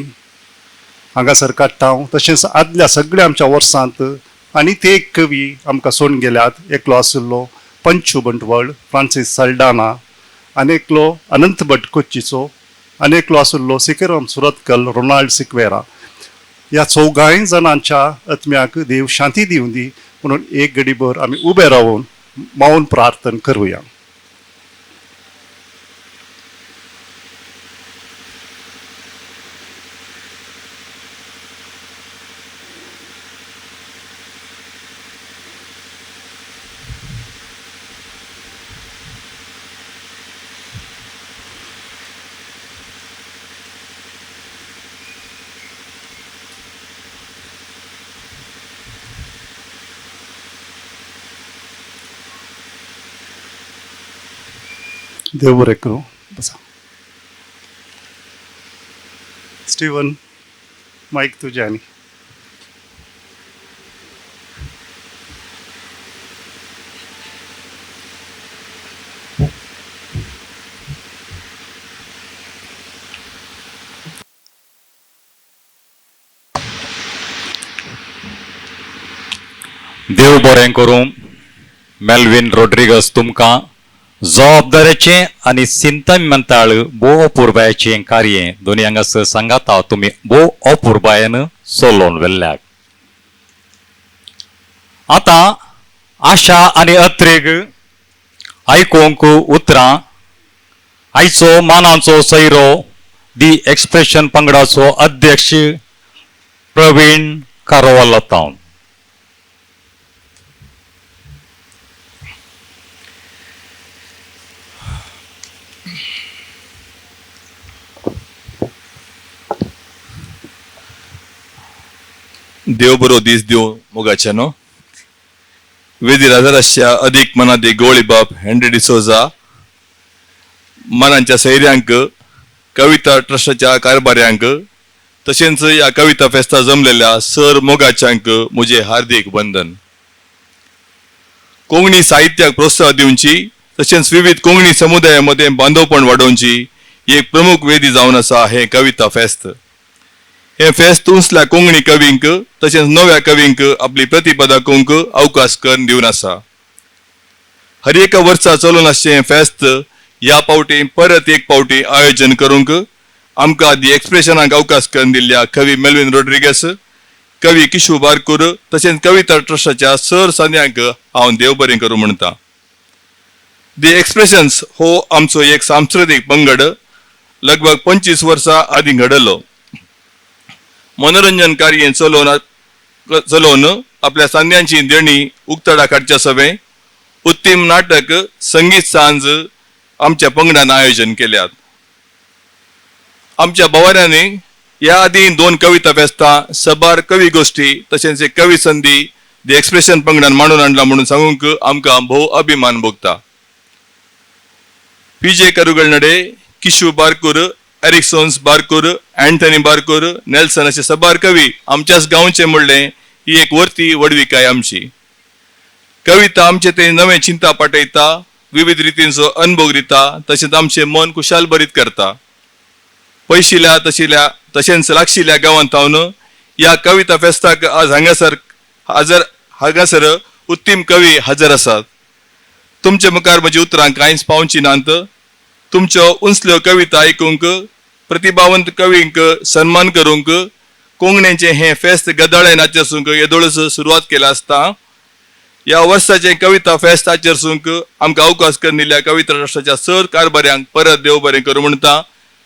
हांगासर काडटा. तशेंच आदल्या सगळ्या आमच्या वर्सांत आनी ते एक कवी आमकां सोडून गेल्यात. एकलो आशिल्लो पंचू बंटवळ फ्रांसीस साल्डाना, आनेकलो अनंत भट कोच्चीचो, आनेकलो आशिल्लो सिकेराम सुरतकल रोनाल्ड सिक्वेरा. ह्या चौगांय जाणांच्या आत्म्याक देव शांती दिवं दी म्हणून एक घडीभर आमी उबे रावून मौन प्रार्थना करुया. देव बरें करूं. बसा. स्टीवन, माईक तुझे आनी. देव बरें करूं. मेल्विन रोड्रिगस तुमकां जबाबदारेचें आनी सिंतमंताळ भोव अपुरबायेचें कार्य दोनी हांगासर सांगात तुमी भोव अपुरबायेन चलोवन व्हेल्ल्याक. आतां आशा आनी अत्रेक आयकूंक उतरां. आयचो मानाचो सैरो दी एक्सप्रेशन पंगडाचो अध्यक्ष प्रवीण कारवालतावन. देव बरो दीस दिव मोगाच्यानो. वेदी राजाराच्या अधिक मनादी गोळी बाप हेनरी डिसोजा, मनांच्या सैर्यांक, कविता ट्रस्टाच्या कारभाऱ्यांक, तशेंच या कविता फेस्ता जमलेल्या सर मोगाच्यांक म्हजे हार्दिक वंदन. कोंकणी साहित्याक प्रोत्साहन दिवची तशेंच विविध कोंकणी समुदायामध्ये बांधवपण वाडोवची ही एक प्रमुख वेदी जावन आसा हे कविता फेस्त. हे फेस्त उंचल्या कोंकणी कवींक तशेंच नव्या कवींक आपली प्रतिभा दाखोवंक अवकाश करून दिवन आसा. हर एका वर्सा चलून आसचें हे फेस्त ह्या पावटी परत एक पावटी आयोजन करूंक आमकां दी एक्सप्रेशनाक अवकाश करून दिल्ल्या कवी मेल्विन रोड्रिगस, कवी किशू बारकूर तशेंच कविता ट्रस्टाच्या सर सान्यांक हांव देव बरें करूं म्हणटा. दी एक्सप्रेशन्स हो आमचो एक सांस्कृतीक पंगड लगभग 25 वर्सां आदीं घडलो. मनोरंजन कार्य चलोवन आपल्या सांद्यांची देणी उक्तडा काडच्या सवे उत्तम नाटक संगीत सांज आमच्या पंगडान आयोजन केल्यात. आमच्या भवाऱ्यांनी या आधी 2 कविता फेस्तां, सबार कवी गोष्टी तशेंच एक कवी संधी दी एक्सप्रेशन पंगडान मांडून आणला म्हणून सांगूंक आमकां भोव अभिमान भोगता. पीजे करुगळनडे, किशू बारकूर, एरिक्सोन्स बारकूर, अँथनी बारकूर, नेल्सन असे सबार कवी आमच्याच गांवचे म्हणले ही एक वर्ती वडविकाय आमची. कविता आमचे ते नवे चिंता पाठयता, विविध रितींचो अनुभव दिता, तशेंच आमचे मन कुशाल बरीत करता. पयशिल्या तशेंच लागशिल्ल्या गांवांत हांवन ह्या कविता फेस्ताक आज हांगासर उत्तम कवी हजर आसात. तुमचे मुखार म्हजी उतरां कांयच पावची नात. तुमच्यो उंचल्यो कविता आयकूंक, प्रतिभावंत कवींक सन्मान करूंक कोंकणीचें हें फेस्त गदाळे आचरसूंक येदोळस सुरवात केला आसता. ह्या वर्साचे कविता फेस्त आचरसूंक आमकां अवकाश करून दिल्ल्या कविता राष्ट्राच्या सर कारभाऱ्यांक परत देव बरें करूं म्हणटा.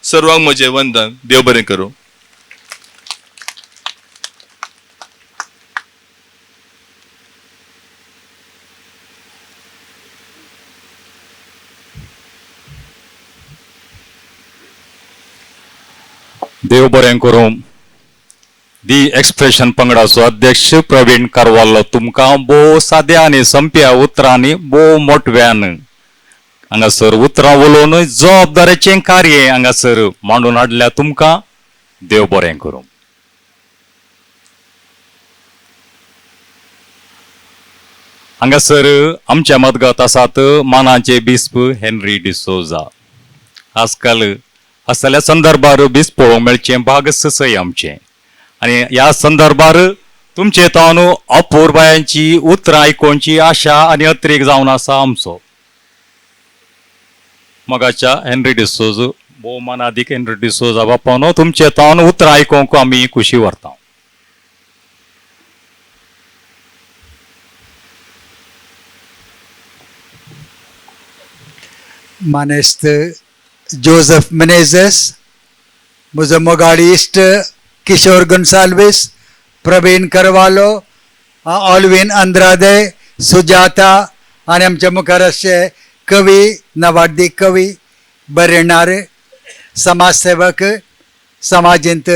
सर्वांक म्हजें वंदन. देव बरें करूं. देव बरें करूं. दी एक्सप्रेशन पंगडाचो अध्यक्ष प्रवीण कारवालो तुमकां भोव साद्या आनी संप्या उतरांनी भोव मोठव्यान हांगासर उतरां उलोवन जबाबदारेचें कार्य हांगासर मांडून हाडल्या तुमकां देव बरें करूं. हांगासर आमच्या मदगत आसात मानाचे बिस्प हेनरी डिसोजा. आजकाल असल्या संदर्भार बिस्प पळोवंक मेळचें भाग ससय आमचें. आनी ह्या संदर्भार तुमचे तावन अपूर्बायांची उतरां आयकोवची आशा आनी अत्रेक जावन आसा आमचो. मगाच्या हेनरी डिसोज भोवमानादीक हेनरी डिसोजा बापानो तुमचे तावन उतरां आयकोवंक आमी खुशी व्हरता. मानेस्त जोसेफ मेनेझेस, म्हजो मोगाडी इश्ट किशोर गोन्साल्वीस, प्रवीण करवालो, ऑल्विन अंद्रादे, सुजाता आनी आमचे मुखार अशे कवी, नवाडी कवी, बरेणार, समाजसेवक, समाजींत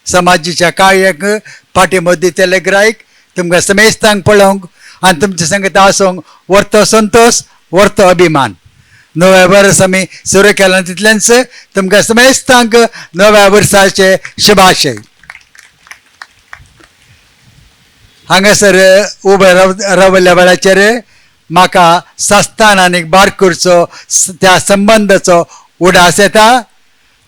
समाजीच्या कार्याक फाटीमोद दितेले गिरायक तुमकां समेस्तांक पळोवंक आनी तुमचे संगत आसूंक व्हरतो संतोश, व्हरतो अभिमान. नव्या वर्स आमी सुरू केला तितल्यानच तुमकां समेस्तांक नव्या वर्साचे शुभाशय. हांगासर उबे रावल्या वेळाचेर म्हाका सस्तान आनी बारकूरचो त्या संबंदाचो उडास येता.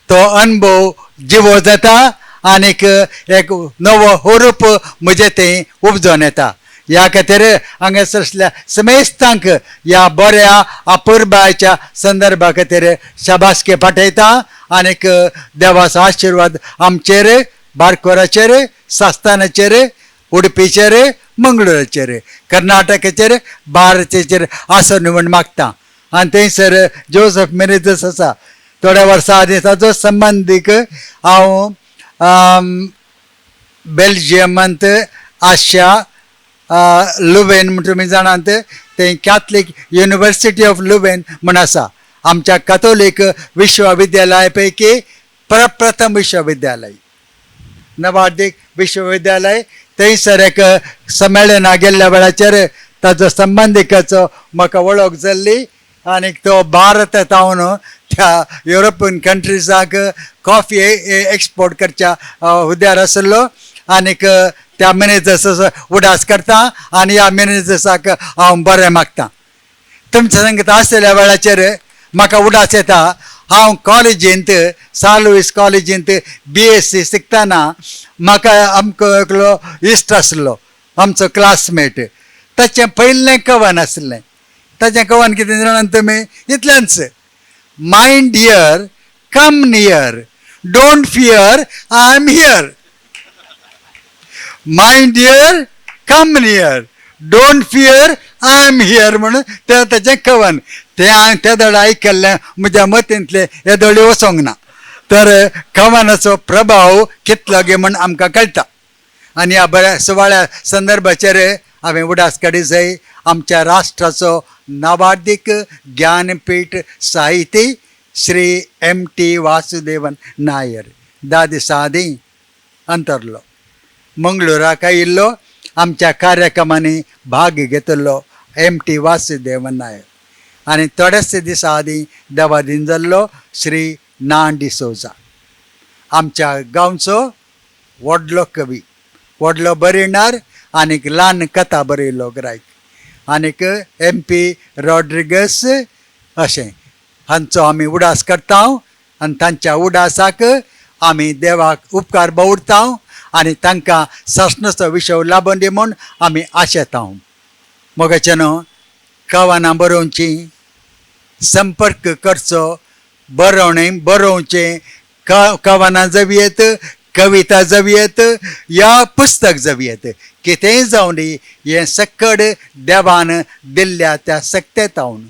तो अनुभव जिवो जाता आनीक एक नवो हुरूप म्हजे थंय उपजोन येता. ह्या खातीर हांगासर असल्या समेस्तांक ह्या बऱ्या अपूर्बाच्या संदर्भा खातीर शाबासकी पाठयता आनीक देवाचो आशिर्वाद आमचेर, बारकोराचेर, सास्तानाचेर, उडपीचेर, मंगळुराचेर, कर्नाटकाचेर, भारताचेर आसूं म्हूण मागता. आनी थंयसर जोसेफ मेनेझेस आसा. थोड्या वर्सां आदी ताचो संबंदीक हांव बेल्जियमांत आशिया लुवेन म्हणून तुमी जाणात थंय कॅथलीक युनिवर्सिटी ऑफ लुवेन म्हूण आसा. आमच्या कॅथोलीक विश्वविद्यालया पैकी प्रप्रथम विश्वविद्यालय, नवाडीक विश्वविद्यालय. थंयसर एक संमेलना गेल्ल्या वेळाचेर ताचो संबंदिकाचो म्हाका वळख जाल्ली आनीक तो भारतांत हांवन त्या युरोपियन कंट्रीजाक कॉफी एक्सपोर्ट करच्या हुद्द्यार आशिल्लो आनीक त्या मेनेझेसाचो उडास करता आनी ह्या मेनेझेसाक हांव बरें मागता. तुमच्या संगत आसलेल्या वेळाचेर म्हाका उडास येता. हांव कॉलेजींत सालुईस कॉलेजींत BSc शिकतना म्हाका आमचो एकलो इश्ट आसलो, आमचो क्लासमेट. ताचें पयलें कवन आसलें. ताचें कवन कितें जाणात तुमी? इतलेंच, mind here, come near, don't fear, I am here. Mind here, come near, don't fear, I am here म्हणून ताचें कवन. तें हांवें त्या धडा आयकल्लें म्हज्या मतींतलें येदोळी वचोंक ना. तर कवनाचो प्रभाव कितलो गे म्हूण आमकां कळटा. आनी ह्या बऱ्या सुवाळ्या संदर्भाचेर हांवें उडास काडी जाय आमच्या राष्ट्राचो नावाडीक ज्ञानपीठ साहिती श्री M.T. वासुदेवन नायर 10 दिसां आदीं अंतरलो मंगळुराक आयिल्लो आमच्या कार्यक्रमांनी भाग घेतलो M.T. वासुदेवन नायर आनी थोडेच दिसां आदीं देवादीन जाल्लो श्री नान डिसोजा आमच्या गांवचो व्हडलो कवी व्हडलो बरयणार आनीक ल्हान कथा बरयलो गिरायक आनीक M.P. रॉड्रिगस अशें हांचो आमी उडास करता आनी तांच्या उडासाक आमी देवाक उपकार बावडटा आनी तांकां ससनाचो विशव लाबून दी म्हूण आमी आशेता मोगाचेनो कवनां बरोवची संपर्क करचो बरोवचें कवनां जवियत कविता जवियत या पुस्तक जवियत कितेंय जावं दी हें सकड देवान दिल्ल्या त्या सक्तेतावन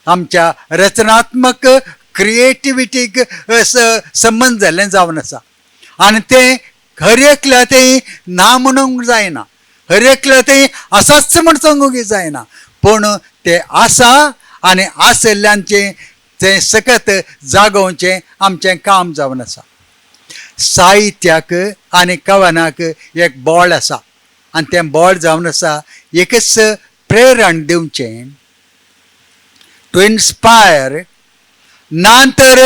आमच्या रचनात्मक क्रिएटिविटीक संबंद जाल्लें जावन आसा आनी तें हर एकल्या तें ना म्हणूंक जायना हर एकल्या तें आसाच म्हण सांगूंक जायना पूण तें आसा आनी आसल्ल्यांचें तें सकत जागोवचें आमचें काम जावन आसा साहित्याक आनी कवनाक एक बोळ आसा आनी तें बोळ जावन आसा एकच प्रेरण दिवचें टू इन्स्पायर ना तर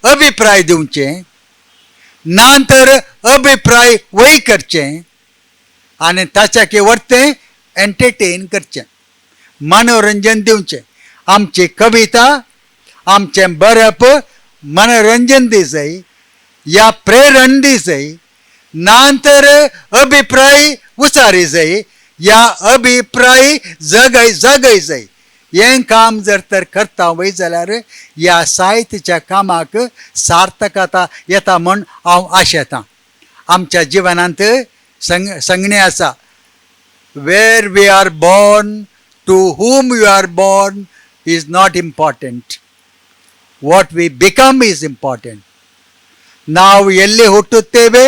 अभिप्राय दिवचें ना तर अभिप्राय वय करचें आनी ताच्या वर्तें एंटरटेन करचें मनोरंजन दिवचें आमची कविता आमचें बरप मनोरंजन दी जाय या प्रेरण दी जाय ना तर अभिप्राय उचारी जाय या अभिप्राय जगय जाय हें काम जर तर करता वय जाल्यार ह्या साहित्याच्या कामाक सार्थकता येता म्हूण हांव आशेतां आमच्या जिवनांत सांगणें आसा where we are born to whom you are born is not important. What we become is important. ನಾವು ಎಲ್ಲಿ ಹುಟ್ಟುತ್ತೇವೆ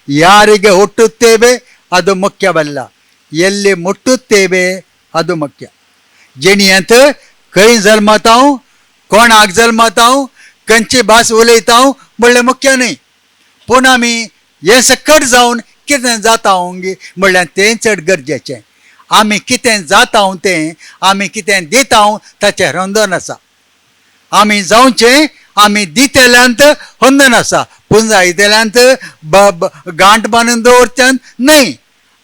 ಯಾರಿಗೆ ಹುಟ್ಟುತ್ತೇವೆ ಅದು ಮುಖ್ಯವಲ್ಲ ಎಲ್ಲಿ ಮುಟ್ಟುತ್ತೇವೆ ಅದು ಮುಖ್ಯ जेणियंत खंय जल्मता कोणाक जल्मता खंयची भास उलयता म्हणल्यार मुख्य न्हय पूण आमी हें सकट जावन कितें जाता म्हणल्यार तें चड गरजेचें आमी कितें जाता तें आमी कितें दिता ताचेर होंदन आसा आमी जावचें आमी दितेल्यांत होंदन आसा पूण जायतेल्यांत गांठ बांदून दवरच्यांत न्हय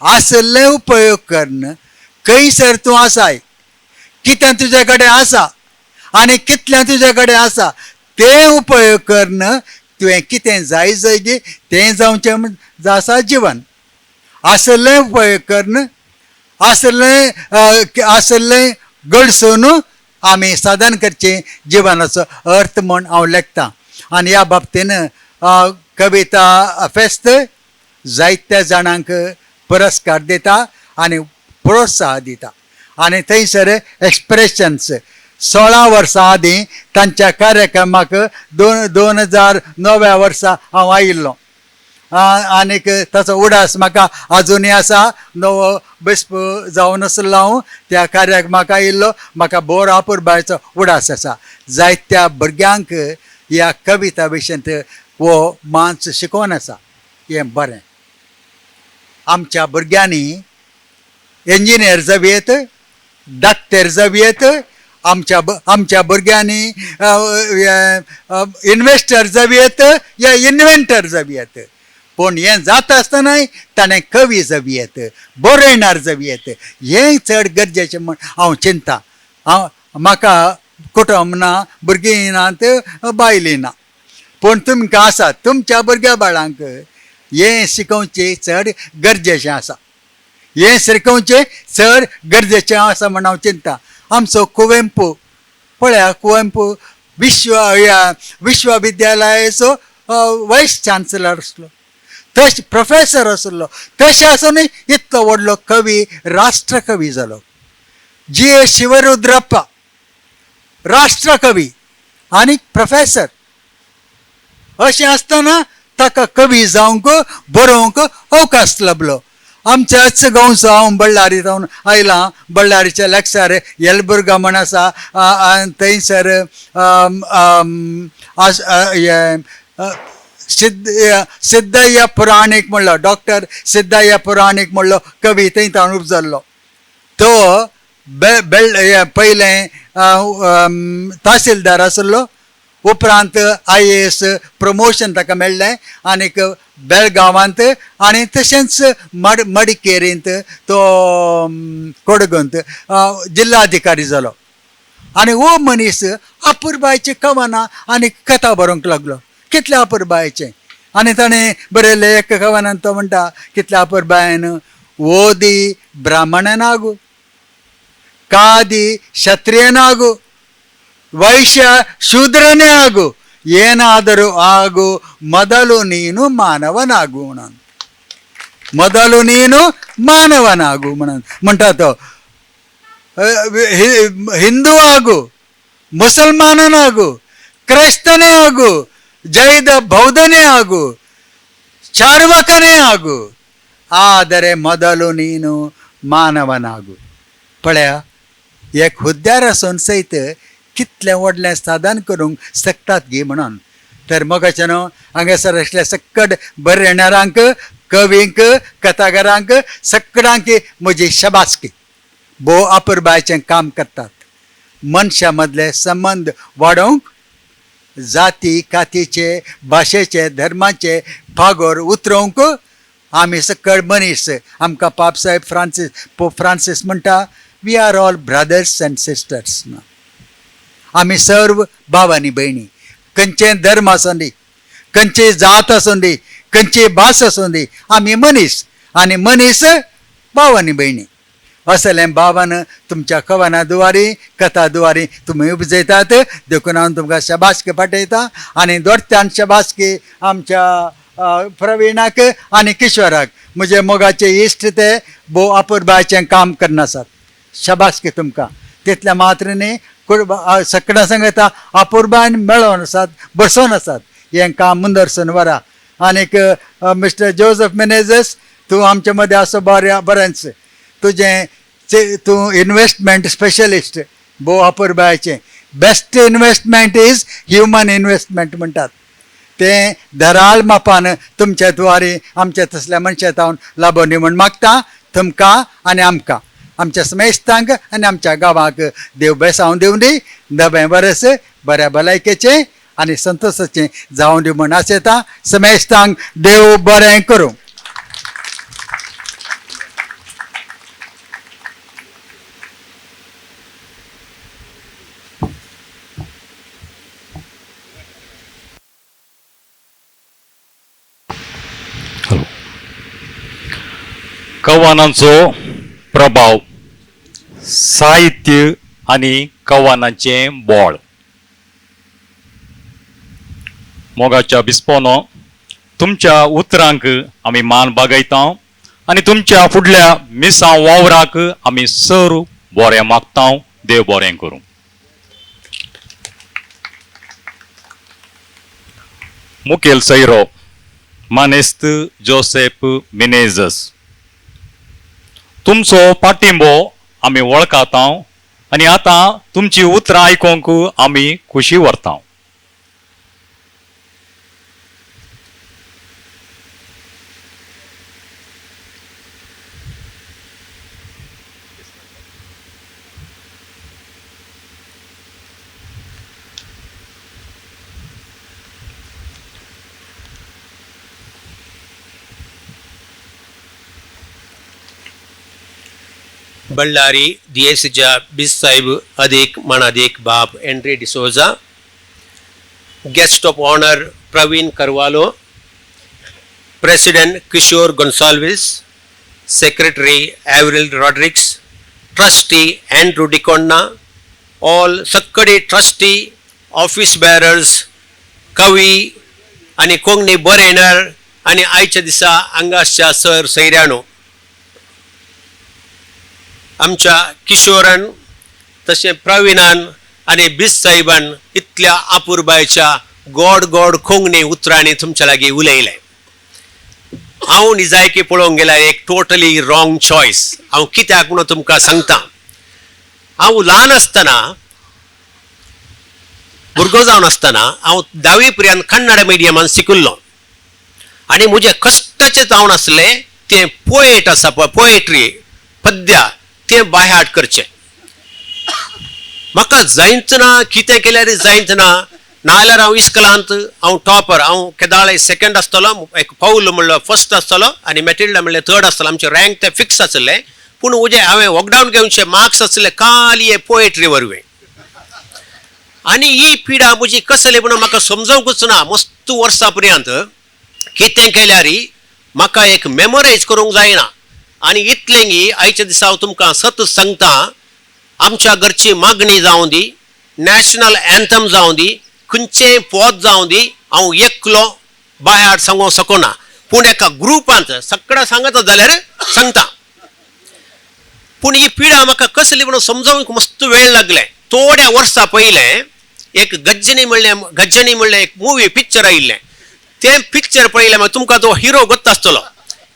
आसल्लें उपयोग करन खंयसर तूं आसाय कितें तुजे कडेन आसा आनी कितलें तुजे कडेन आसा तें उपयोग करन तुवें कितें जाय गे तें जावचें आसा जिवन आसल्लें उपयोग करन आसल्लें घडसून आमी साधन करचें जिवनाचो अर्थ म्हूण हांव लेखतां आनी ह्या बाबतीन कविता फेस्त जायत्या जाणांक पुरस्कार दिता आनी प्रोत्साहन दिता आनी थंयसर एक्सप्रेशन्स 16 वर्सां आदीं तांच्या कार्यक्रमाक 2009 वर्सा हांव आयिल्लो आनीक ताचो उडास म्हाका आजुनूय आसा नवो बेस्प जावन आसलो हांव त्या कार्यक्रमाक आयिल्लो म्हाका बोरापूरबायचो उडास आसा जायत्या भुरग्यांक ह्या कविता विशयंत वो मांच शिकोवन आसा हें बरें आमच्या भुरग्यांनी इंजिनियर जावयेत डॉक्टर जावयेत आमच्या भुरग्यांनी इन्वेस्टर जावयेत या इन्व्हेंटर जावयेत पूण हें जाता आसतना ताणें कवी जावयेत बरयणार जावयेत हें चड गरजेचें म्हूण हांव चिंता म्हाका कुटुंब ना भुरगीं नात बायली ना पूण तुमकां आसा तुमच्या भुरग्या बाळांक हें शिकोवचें चड गरजेचें आसा हें शिकोवचें चड गरजेचें आसा म्हूण हांव चिंता आमचो कुवेंपू पळया कुवेंपू विश्वविद्यालयाचो वायस चान्सलर आसलो तशें प्रोफेसर आसलो तशें आसून इतलो व्हडलो कवी राष्ट्रकवी जालो G.A. शिवरुद्रप्पा राष्ट्रकवी आनी प्रोफेसर अशें आसतना ताका कवी जावंक बरोवंक अवकाश लाभलो आमच्याच गांवचो हांव बಳ್ಳारी जावन आयलां. बಳ್ಳारीच्या लागसार येलबुर्गा म्हण आसा, थंयसर सिद्धय्य पुराणीक म्हणलो, डॉक्टर सिद्धय्य पुराणीक म्हणलो कवी थंय तावन उपजल्लो. तो पयलें तहसीलदार आसलो, उपरांत IAS प्रमोशन ताका मेळ्ळें आनीक बेळगांवांत आनी तशेंच मडिकेरींत तो कोडगुंत जिल्लाधिकारी जालो. आनी हो मनीस अपुरबायचे कवनां आनी कथा बरोवंक लागलो, कितल्या अपुरबायचे. आनी ताणें बरयलें एक कवनांत तो म्हणटा कितल्या अपुरबायन, ಓದಿ ಬ್ರಾಹ್ಮಣನಾಗು, ಕಾದಿ ಕ್ಷತ್ರಿಯನಾಗು, ವೈಶ್ಯ ಶೂದ್ರನೇ ಆಗು, ಏನಾದರೂ ಆಗು, ಮೊದಲು ನೀನು ಮಾನವನಾಗು म्हणून. ಮೊದಲು ನೀನು ಮಾನವನಾಗು म्हणटा तो. हिंदू ಆಗು, ಮುಸಲ್ಮಾನನಾಗು, ಕ್ರೈಸ್ತನೇ ಆಗು, ಜೈನ ಬೌದ್ಧನೇ ಆಗು, ಚಾರ್ವಕನೇ ಆಗು, ಆದರೆ ಮೊದಲು ನೀನು मानवनागू. पळया, एक हुद्द्यार आसून सयत कितलें व्हडलें साधन करूंक शकतात गे म्हणून. तर मोगाचे न्हू हांगासर आसल्या सक्कड बरयणाऱ्यांक, कवींक, कथाकारांक सक्कडांक म्हजी शबासकी. भोव अपुरबायेचें काम करतात. मनशा मदले संबंद वाडोवंक, जाती कातीचे, भाशेचे, धर्माचे फागोर उतरोवंक आमी सकयल मनीस. आमकां पाप साहेब पोप फ्रांसीस म्हणटा, we are all brothers and sisters. आमी सर्व भाव आनी भयणी, खंयचेय धर्म आसूं दी, खंयचीय जात आसूं दी, खंयचीय भास आसूं दी, आमी मनीस आनी मनीस भाव आनी भयणी. असलें भावान तुमच्या कवना दुवारी, कथा दुवारी तुमी उपजयतात. देखून हांव तुमकां शबासकी पाठयता आनी दोरत्यान शबासकी आमच्या प्रवीणाक आनी किशोराक, म्हजे मोगाचे इश्ट ते भोव अपुरबायेचें काम करनासात. शबासकी तुमकां. तितल्या मात्र न्ही, सकडां सांगता अपुरबायन मेळोन आसात, बसोन आसात. हें काम मुंदरसून व्हरा. आनीक मिस्टर जोसेफ मेनेझस, तूं आमचे मदें आसो बरेंच. तूं इन्वेस्टमेंट स्पेशलिस्ट भोव अपुरबायेचें. Best investment is human investment म्हणटात. तें धराळ मापान तुमच्या द्वारे आमच्या तसल्या मनशां तावन लाबो दी म्हूण मागता तुमकां आनी आमकां, आमच्या समेस्तांक आनी आमच्या गांवाक देव बेसांव दिवं दी. 90 वर्स बऱ्या भलायकेचें आनी संतोशाचें जावं दी म्हूण आसयता. समेस्तांक देव बरें करूं. कवनांचो प्रभाव, साहित्य आनी कवनांचें बोळ. मोगाच्या बिस्पोनो, तुमच्या उतरांक आमी मान बागयता आनी तुमच्या फुडल्या मिसां वावराक आमी सर्व बरें मागता. देव बरें करूं. मुखेल सैरो मानेस्त जोसेफ मेनेझस, तुमचो पाठिंबो आमी वळखता आनी आतां तुमची उतरां आयकूंक आमी खुशी व्हरता. बल्लारी दिएसिजा बिस साहिब अधिक मनाधिक बाब Andre D'Souza, guest of honour Praveen Carvalho, president Kishore Gonsalves, secretary Avril Rodrigues, trustee Andrew D'Cunha, all सक्कडे ट्रस्टी, ऑफिस बेरर्स, कवी आनी कोंकणी बरयणार आनी आयच्या दिसा हांगासच्या सर सैऱ्याणो, आमच्या किशोरान तशें प्रवीणान आनी बिस साहिबान इतल्या अपुरबायेच्या गोड गोड कोंकणी उतरांनी तुमच्या लागीं उलयलें. हांव निजायकी पळोवंक गेल्यार एक टोटली रॉंग चॉयस. हांव कित्याक म्हणून तुमकां सांगता. हांव ल्हान आसतना भुरगो जावन आसतना हांव 10वी पर्यंत कन्नड मिडियमान शिकिल्लो आनी म्हजें कश्टाचें जावन आसलें तें पोएट आसा पळय पोएट्री पद्य तें बाय हार्ट करचें. म्हाका जायच ना कितें केल्यार जायच ना नाल्यार हांव इस्कलांत हांव टॉपर हांव केदाळे सेकंड आसतलो एक पाऊल म्हणल्यार फर्स्ट आसतलो आनी मॅटिल्डा म्हणल्यार थर्ड आसतलो. आमचें रँक तें फिक्स आसलें पूण म्हजें हांवें वॉकडावन घेवनशे मार्क्स आसले खाली हे पोएट्री वरवीं. आनी ही पिडा म्हजी कसली म्हणून म्हाका समजोवंकूच ना. मस्त वर्सां पर्यंत कितें केल्यार म्हाका एक मेमोरायज करूंक जायना. आनी इतलेंगी आयच्या दिसा हांव तुमकां सत सांगता आमच्या घरची मागणी जावं दी नॅशनल एंथम जावं दी खंयचेंय पद जावं दी हांव एकलो बाय हार्ट सांगूंक शकना पूण एका ग्रुपांत सगळ्या सांगता जाल्यार सांगता. पूण ही पिडा म्हाका कसली म्हणून समजोवंक मस्त वेळ लागले. थोड्या वर्सां पयलें एक गज्जनी म्हणलें एक मुवी पिक्चर आयिल्लें. तें पिक्चर पळयलें मागीर तुमकां तो हिरो गोत्ता आसतलो.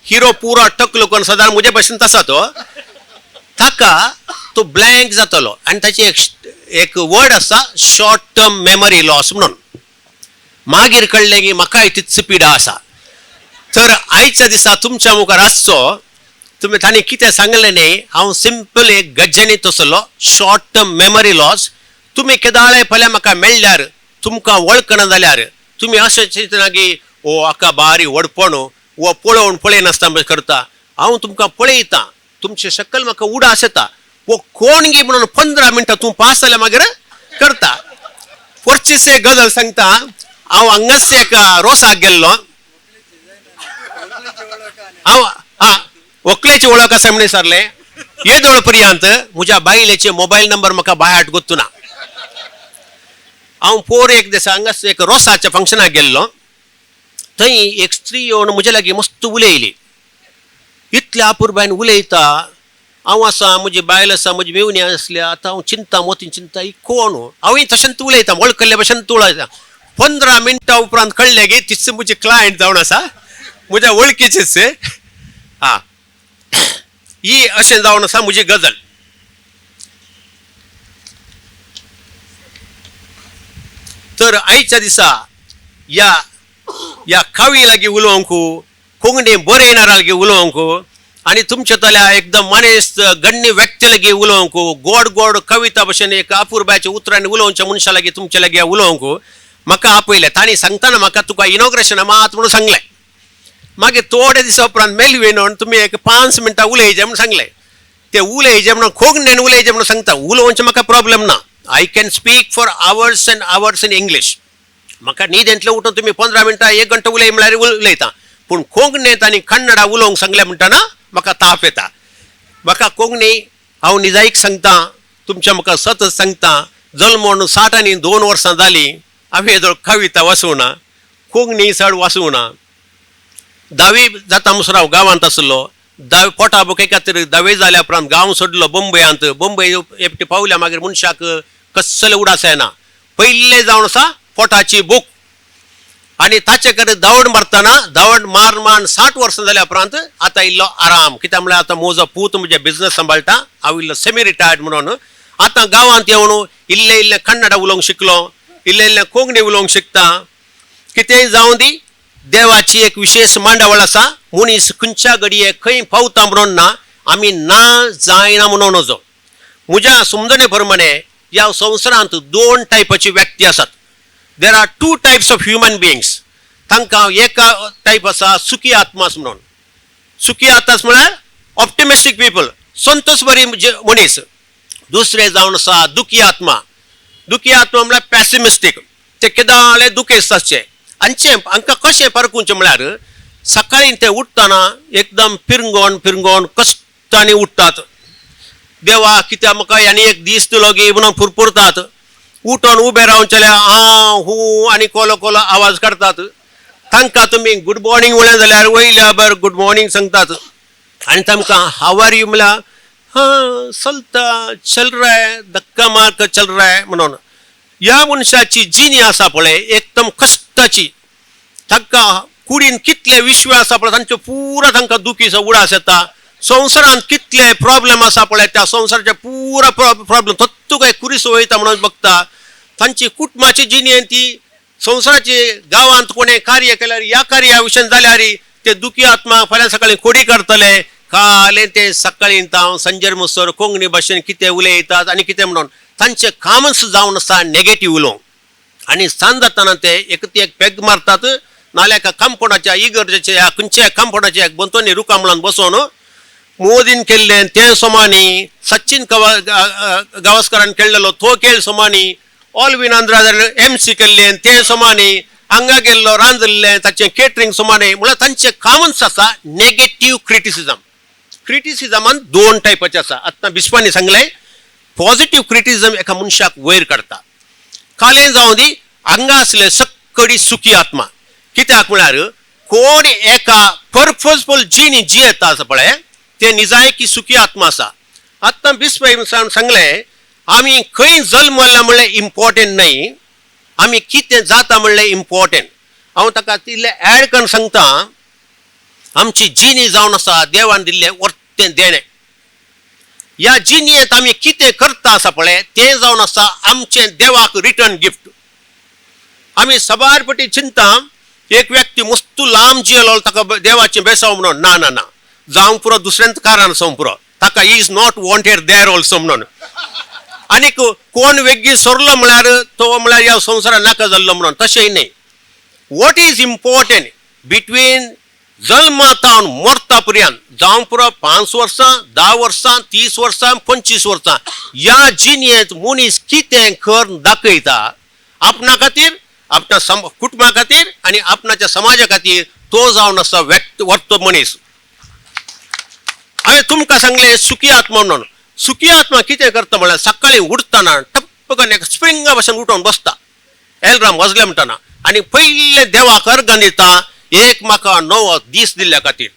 हिरो पुरो टकलो करून सादारण म्हजे भशेन तसा तो ताका तो ब्लँक जातलो आनी ताची एक वर्ड आसा शॉर्ट टर्म मेमरी लॉस म्हणून. मागीर कळलें की म्हाकाय तितच पिडा आसा. तर आयच्या दिसा तुमच्या मुखार आसचो तुमी तांणी कितें सांगलें न्ही हांव सिंपल एक गज्जनीत आसलो शॉर्ट टर्म मेमरी लॉस. तुमी केदाळे फाल्यां म्हाका मेळ्ळ्यार तुमकां वळखना जाल्यार तुमी अशें चिंतना की ओ हाका बारी वडपण वो पळोवन पळयनासतना करता. हांव तुमकां पळयतां तुमची शक्कल म्हाका उडास येता. वो कोण गे म्हणून 15 मिनटां तूं पास जाल्या मागीर करता. परचीसे गजाल सांगता हांव हांगाच एक रोसाक गेल्लो हांव व्हंकलेची वळख आसा म्हणून विचारलें. येदोळ पर्यंत म्हज्या बायलेचे मोबायल नंबर म्हाका बाय हार्ट गोत्तुना. हांव पोर एक दिसा हांगाच एक रोसाच्या फंक्शनाक गेल्लो. थंय एक स्त्री येवन म्हजे लागीं मस्त उलयली. इतल्या अपुरबायन उलयता हांव आसा म्हजी बायल आसा म्हजी मेवणी आसल्या आतां हांव चिंता मोतीन चिंता ही कोण हांवूय तशेंच उलयता वळखल्ले भशेन उलयता. 15 मिनटां उपरांत कळलें गे तीच म्हजी क्लायंट जावन आसा म्हज्या वळखीचीच. हा ही अशें जावन आसा म्हजी गजाल. तर आयच्या दिसा या कावी लागीं उलोवंक कोंकणी बरें येणारा लागीं उलोवंक आनी तुमच्या तल्या एकदम मनीस गण्य व्यक्ती लागीं उलोवंक गोड गोड कविता भशेन एक अपुरबायच्या उतरांनी उलोवच्या मनशा लागीं तुमच्या लागीं उलोवंक म्हाका आपयलें. तांणी सांगतना म्हाका तुका इनॉग्रेशना मात म्हणून सांगलें. मागीर थोडे दिसा उपरांत मेलवेन व्हरून तुमी एक 5 मिनटां उलयचें म्हणून सांगलें. ते उलयचें म्हणून कोंकणीन उलयचें म्हणून सांगता. उलोवचें म्हाका प्रॉब्लेम ना. I can speak for hours end hours in English. म्हाका न्हिदेंतले उठून तुमी 15 मिनटां 1 घंटा उलय म्हळ्यार उलयता. पूण कोंकणींत आनी कन्नडा उलोवंक सांगलें म्हणटना म्हाका ताप येता. म्हाका कोंकणी हांव निजाईक सांगता तुमच्या म्हाका सतत सांगता जल्मोन 60 आनी 2 वर्सां जालीं हांवें हेजो कविता वाचूंक ना कोंकणी चड वाचूंक ना. 10वी जाता म्हणसर हांव गांवांत आसलो. पोटा बुके खातीर 10वी जाल्या उपरांत गांव सोडलो बंबयांत. बंबय एकटे पावल्या मागीर मनशाक कसले उडास येना. पयलें जावन आसा पोटाची बूक आनी ताचे कडेन धांवड मारतना धांवड मार 60 वर्सां जाल्या उपरांत आतां इल्लो आराम. कित्याक म्हळ्यार आतां म्हजो पूत म्हणजे बिझनस सांबाळटा. हांव इल्लो सेमी रिटायर्ड म्हणून आतां गांवांत येवन इल्लें कन्नडा उलोवंक शिकलो. इल्लें कोंकणी उलोवंक शिकता. कितेंय जावं दी देवाची एक विशेष मांडावळ आसा. मनीस खंयच्या घडये खंय पावता म्हणून ना आमी ना जायना म्हणून नजो. म्हज्या समजणे प्रमाणे ह्या संवसारांत 2 टायपाची व्यक्ती आसात. There are 2 types of human beings. तांकां एका टायप आसा सुखी आत्मास म्हणून. सुखी आत्मास म्हळ्यार ऑप्टिमिस्टीक पीपल संतोष बरी मनीस. दुसरे जावन आसा दुखी आत्मा. दुखी आत्मा म्हळ्यार पॅसिमिस्टीक. ते केदाळे दुखेस्त आसचे. हांकां कशें परखुचें म्हळ्यार सकाळीं ते उठतना एकदम पिरंगोन कश्टांनी उठतात. देवा कित्याक म्हाका आनी एक दीस दिलो गे म्हणून फुरफुरतात. उठोन उबे रावन जाल्यार हा हू आनी कोलो कोलो आवाज काडटात. तांकां तुमी गूड मॉर्निंग म्हळें जाल्यार वयल्या बर गूड मॉर्निंग सांगतात. आनी तांकां हाव आर यू म्हळ्यार हा चलता चल रहा है धक्का मार कर चल रहा है म्हणून. ह्या मनशाची जिणी आसा पळय एकदम कश्टाची. ताका कुडीन कितले विश्व आसा पळय तांचे पुरा तांकां दुखीचो उडास येता संवसारांत कितले प्रॉब्लेम आसा पळय त्या संवसाराचे पुरा प्रॉब्लेम तत्तू काय कुरीस वयता म्हणून बघता तांची कुटुंबाची जिणी ती संवसाराची गांवांत कोणें कार्य केल्यार ह्या कार्या विशयन जाल्यार ते दुखी आत्मा फाल्यां सकाळीं खोडी करतले काले ते सकाळीं तावन संजेर मुसर कोंकणी भाशेन कितें उलयतात आनी कितें म्हणून तांचें कामच जावन आसा नेगेटीव उलोवंक आनी सांज जाताना ते एक पेग मारतात नाल्यार एका कांपणाच्या इगर्जेच्या खंयच्या कांपणाच्या बंतोनी रुकामळान बसोन मोदीन केल्लें तें सोमानी सचिन गावस्करान केल्लेलो तो खेळ सोमानी ऑलविन आंध्रान MC केल्लें तें सोमानी हांगा गेल्लो रांदल्लें ताचें केटरिंग सोमानी म्हळ्यार तांचें कामच आसा नेगेटीव क्रिटिसिजमान दोन टायपाचे आसा आतां बिस्वानी सांगलें पॉझिटिव्ह क्रिटिसिजम एका मनशाक वयर काडटा कालें जावं दी हांगा आसले सक्कडी सुखी आत्मा कित्याक म्हळ्यार कोण एका पर्पजफुल जीन जियेता आसा पळय ते निजायकी सुखी आत्मा आसा आतां बिस्वाई सांगलें आमी खंय जल्म जाल्ला म्हणलें इम्पॉर्टंट न्हय आमी कितें जाता म्हणलें इम्पॉर्टंट हांव ताका तितलें ऍड करून सांगता आमची जिणी जावन आसा देवान दिल्लें वर्तें देणें ह्या जिणयेंत आमी कितें करता आसा पळय तें जावन आसा आमचें देवाक रिटर्न गिफ्ट आमी सबार पटी चिंता एक व्यक्ती मस्तू लांब जियेलो ताका देवाचें बेसाव म्हणून ना ना ना जावंक पुरो दुसऱ्यांत कारण आसूंक पुरो ताका is not wanted there also म्हणून आनीक कोण वेगळी सरलो म्हळ्यार तो म्हळ्यार ह्या संवसारान नाका जाल्लो म्हणून तशेंय न्हय वॉट इज इम्पॉर्टंट बिटवीन जल्मातावन मरता पर्यंत जावंक पुरो 5 वर्सां 10 वर्सां 30 वर्सां 25 वर्सां ह्या जिणयेंत मनीस कितें करून दाखयता आपणा खातीर आपणा कुटुंबा खातीर आनी आपणाच्या समाजा खातीर तो जावन आसा वर्तो मनीस हांवें तुमकां सांगलें सुखी आत्मा म्हणून सुखी आत्मा कितें करता म्हळ्यार सकाळीं उठतना टप्प करून एक स्प्रिंगा भशेन उठोवन बसता एलराम वाजले म्हणटना आनी पयले देवाक अर्घ दिता एक म्हाका नवो दीस दिल्ल्या खातीर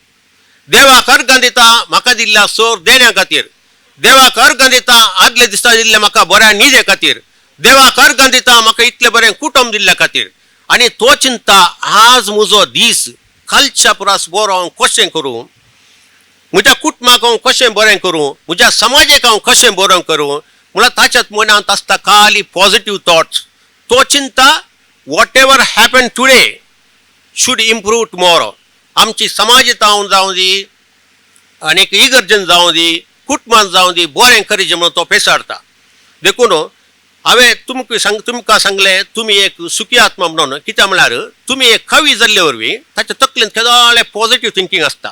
देवाक अर्घ दिता म्हाका दिल्ल्या सोर देण्या खातीर देवाक अर्घ दिता आदले दिसा दिल्ल्या म्हाका बऱ्या न्हिदे खातीर देवाक अर्घ दिता म्हाका इतलें बरें कुटुंब दिल्ल्या खातीर आनी तो चिंता आज म्हजो दीस कालच्या परस बरो हांव कशें करूं म्हज्या कुटुंबाक हांव कशें बरें करूं म्हज्या समाजाक हांव कशें बरें करूं म्हळ्यार ताच्याच मनांत आसता खाली पॉझिटिव्ह थॉट्स तो चिंता what ever happen today should improve tomorrow आमची समाजीतावन जावं दी आनीक इगर्जेन जावं दी कुटुंबान जावं दी बरें करीचें म्हणून तो पेसाडटा देखून हांवें तुमकां सांगलें तुमी एक सुखी आत्मा म्हणून कित्याक म्हळ्यार तुमी एक कवी जाल्ले वरवीं ताच्या तकलेंत केदोळें पॉझिटिव्ह थिंकींग आसता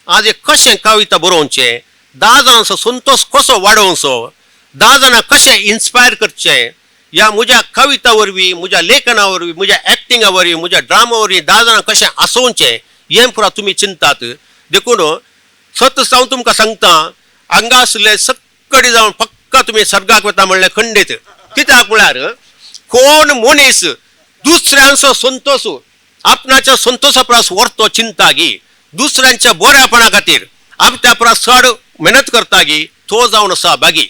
आज एक कशें कविता बरोवचें 10 जाणांचो संतोश कसो वाडोवचो 10 जाणां कशें इन्स्पायर करचें ह्या म्हज्या कविता वरवीं म्हज्या लेखना वरवीं म्हज्या एक्टिंगा वरवीं म्हज्या ड्रामा वरवीं 10 जाणां कशें आसोवचें हें पुरो तुमी चिंतात देखून सत हांव तुमकां सांगता हांगा आसले सक्कडी जावन फक्त तुमी सर्गाक वता म्हणलें खंडीत कित्याक म्हळ्यार कोण मनीस दुसऱ्यांचो संतोश आपणाच्या संतोशा परस व्हरतो चिंता गी दुसऱ्यांच्या बऱ्यापणा खातीर आपल्या परस चड मेहनत करता गी तो जावन आसा बागी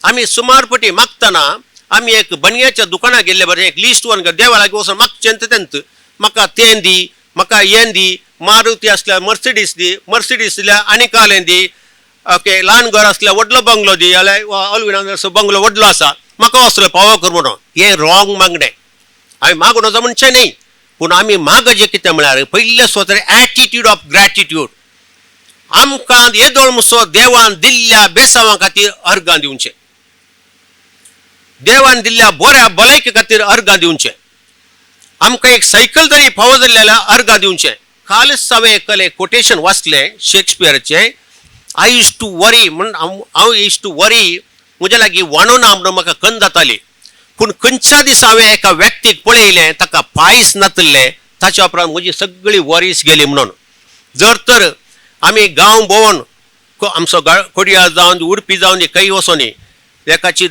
आमी सुमारपटी मागतना आमी एक बनयाच्या दुकानाक गेल्ले बरें एक लिस्ट वन देवा लागीं वचून मागचें तेंत म्हाका तें दी म्हाका हें दी मारुती आसल्यार मर्सिडीस दिल्यार आनी कालें दी ओके ल्हान घर आसल्यार व्हडलो बंगलो दी जाल्यार ऑलविन बंगलो व्हडलो आसा म्हाका असलो फावो कर म्हणून हें रॉंग मागणें हांवें मागून वचो म्हणचें न्ही पूण आमी मागचें कितें म्हळ्यार पयले स्वतर एटिट्यूड ऑफ ग्रॅटिट्यूड आमकां येदोळ मुसो देवान दिल्ल्या बेसावां खातीर अर्गां दिवचें देवान दिल्ल्या बऱ्या भलायके खातीर अर्गां दिवचें आमकां एक सायकल तरी फावो जाल्ली जाल्यार अर्गां दिवचें कालच हांवें एक कोटेशन वाचलें शेक्सपियराचें आय यूज टू वरी म्हण हांव यूज टू वरी म्हज्या लागीं वाणोना म्हणून म्हाका खंत जाताली पूण खंयच्या दिसा हांवें एका व्यक्तीक पळयलें ताका पायस नातल्ले ताच्या उपरांत म्हजी सगळी वरीस गेली म्हणून जर तर आमी गांव भोंवन आमचो कोडयार जावन दी उडपी जावन दी खंय वचोनी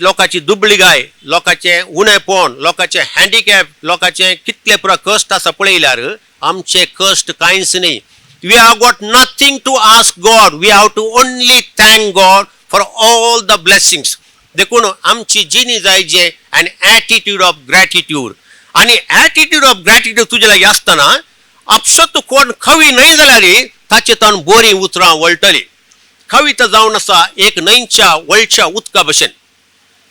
लोकाची दुबळीगाय लोकांचें उणेपण लोकांचें हँडिकॅप लोकांचें कितले पुरो कश्ट आसा पळयल्यार आमचे कश्ट कांयच न्ही we have got nothing to ask God we have to only thank God for all the blessings देखून आमची जिणी जाय जे एन एटिट्यूड ऑफ ग्रॅटिट्यूड आनी एटिट्यूड ऑफ ग्रॅटिट्यूड तुजे लागीं आसतना आपसत कोण खवी नाही जाल्यार ताचे तान बोरी उतरां वळटली. कविता जावन आसा एक न्हंयच्या वळच्या उदका भशेन.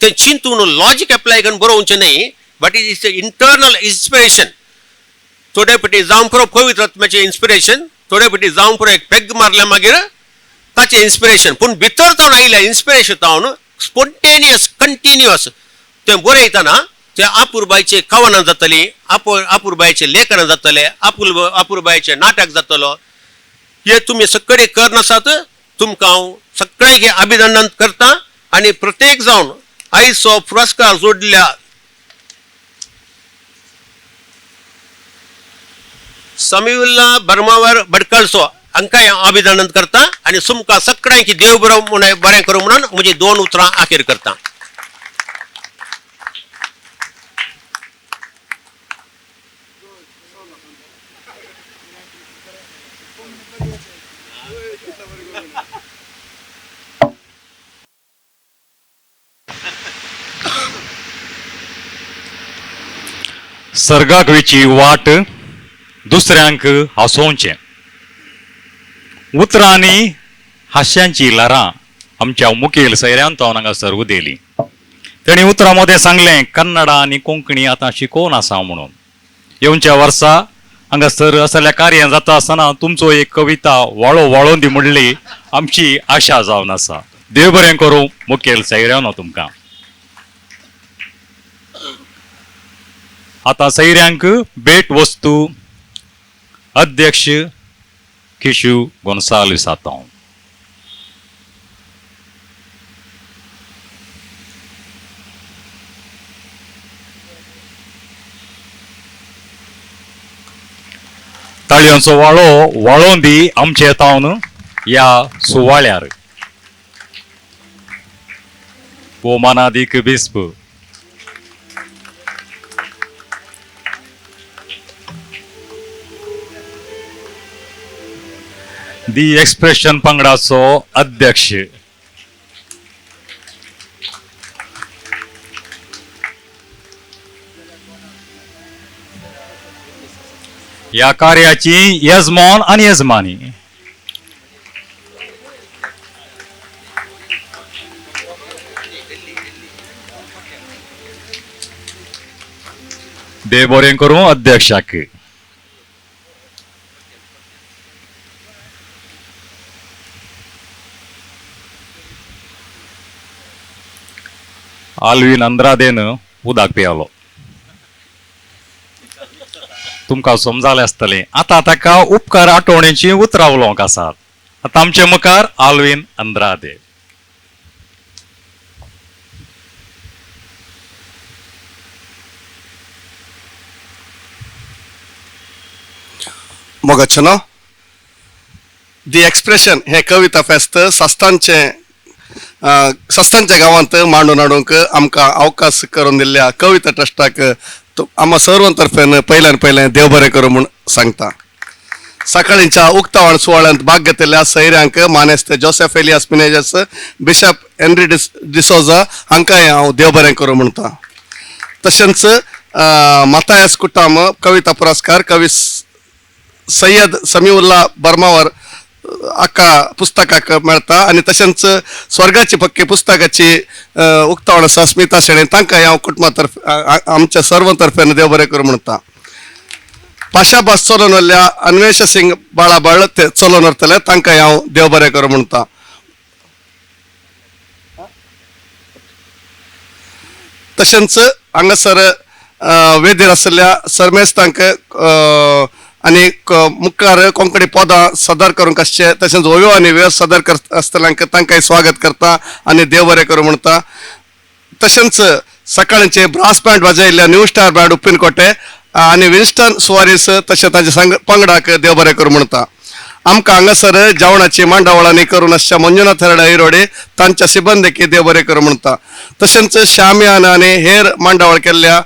ते चिंतून लॉजिक एप्लाय करून बरोवचें न्ही, but it is internal inspiration. थोडे फाटी जावं पुरो पवित्र आत्म्याचें इन्स्पिरेशन, थोडे फाटी जावं पुरो एक पेग मारल्या मागीर ताचें इन्स्पिरेशन. पूण भितर तावन आयल्या इन्स्पिरेशन तावन स्पोंटेनियस कंटिन्युअस तें बरयतना ते आपुरबाईचे कवनां जातलीं, आपुरबाईचे लेखनां जातले, आपुरबाईचे नाटक जातलो. हे तुमी सगळे करनासात. तुमकां हांव सगळ्यांक अभिनंदन करता. आनी प्रत्येक जावन आयचो पुरस्कार जोडल्या समीउल्ला बर्मावर बडकळचो हांकांय हांव अभिनंदन करता. आनी तुमकां सगळ्यांक देव बरें करूं म्हणून म्हजी 2 उतरां आखीर करता. सर्गाक वेची वाट दुसऱ्यांक हांसोवचें. उतरांनी हास्यांची ल्हारां आमच्या मुखेल सैऱ्यांत हांगासर उदेली. तेणी उतरां मदें सांगलें कन्नडा आनी कोंकणी आतां शिकोवन आसा म्हणून. येवच्या वर्सा हांगासर असल्या कार्य जाता आसतना तुमचो एक कविता वाळोवन दी म्हणली आमची आशा जावन आसा. देव बरें करूं मुखेल सैऱ्यांनो तुमकां. आता सैऱ्यांक भेट वस्तू अध्यक्ष किशू गोन्साल्विस आतां. ताळयांचो वाळो वाळोवन दी आमचे येतावन ह्या सुवाळ्यार. भोवमानादीक बिस्प दी एक्सप्रेशन पंगडाचो अध्यक्ष ह्या कार्याची यजमान आणि यजमानी देव बरें करूं अध्यक्षाक. आल्विन अंद्रादेन उदक पियालो. तुमकां समजालें आसतलें. आतां ताका उपकार आठवणेची उतरां उलोवंक आसात. आतां आमचे मुखार आल्विन अंद्रादे. मोगाचनो दी एक्सप्रेशन हे कविता फेस्त सस्तांच्या गांवांत मांडून हाडूंक आमकां अवकाश करून दिल्ल्या कविता ट्रस्टाक आम्हा सर्वांतर्फेन पयलें देव बरें करूं म्हूण सांगता. सकाळींच्या उक्तावण सुवाळ्यांत भाग घेतिल्ल्या सैऱ्यांक मानेस्त Joseph Elias Menezes, bishop Henry D'Souza हांकांय हांव देव बरें करूं म्हणटा. तशेंच मातायस कुटाम कविता पुरस्कार कवी सय्यद समीउल्ला बर्मावर आका पुस्तकाक मेळटा. आनी तशेंच स्वर्गाची पक्की पुस्तकाची उक्तावण आसा स्मिता शेणे तांकांय हांव कुटुंबातर्फे आमच्या सर्वांतर्फेन देव बरें करूं म्हणटा. पाशाभास चलोवन व्हरल्या अन्वेश सिंग बाळाबळ ते चलोवन व्हरतले तांकांय हांव देव बरें करूं म्हणटा. तशेंच हांगासर वेदीर आशिल्ल्या सरमेस्तांक आनी मुखार कोंकणी पदां सादर करूंक आसचे. तशेंच ओव्यो आनी व्यव सादर आसतल्यांक तांकांय स्वागत करता आनी देव बरें करूं म्हणटा. तशेंच सकाळींचे ब्रास बँड वाजयल्ल्या न्यू स्टार बँड उप्पिनकोटे आनी विन्स्टन सुवारीस तशें ताचे पंगडाक देव बरें करूं म्हणटा. आमकां हांगासर जेवणाची मांडावळांनी करून आसच्या मंजुनाथ हेरडे हिरोडे तांच्या सिबंदकी देव बरें करूं म्हणटा. तशेंच शामियान आनी हेर मांडावळ केल्ल्या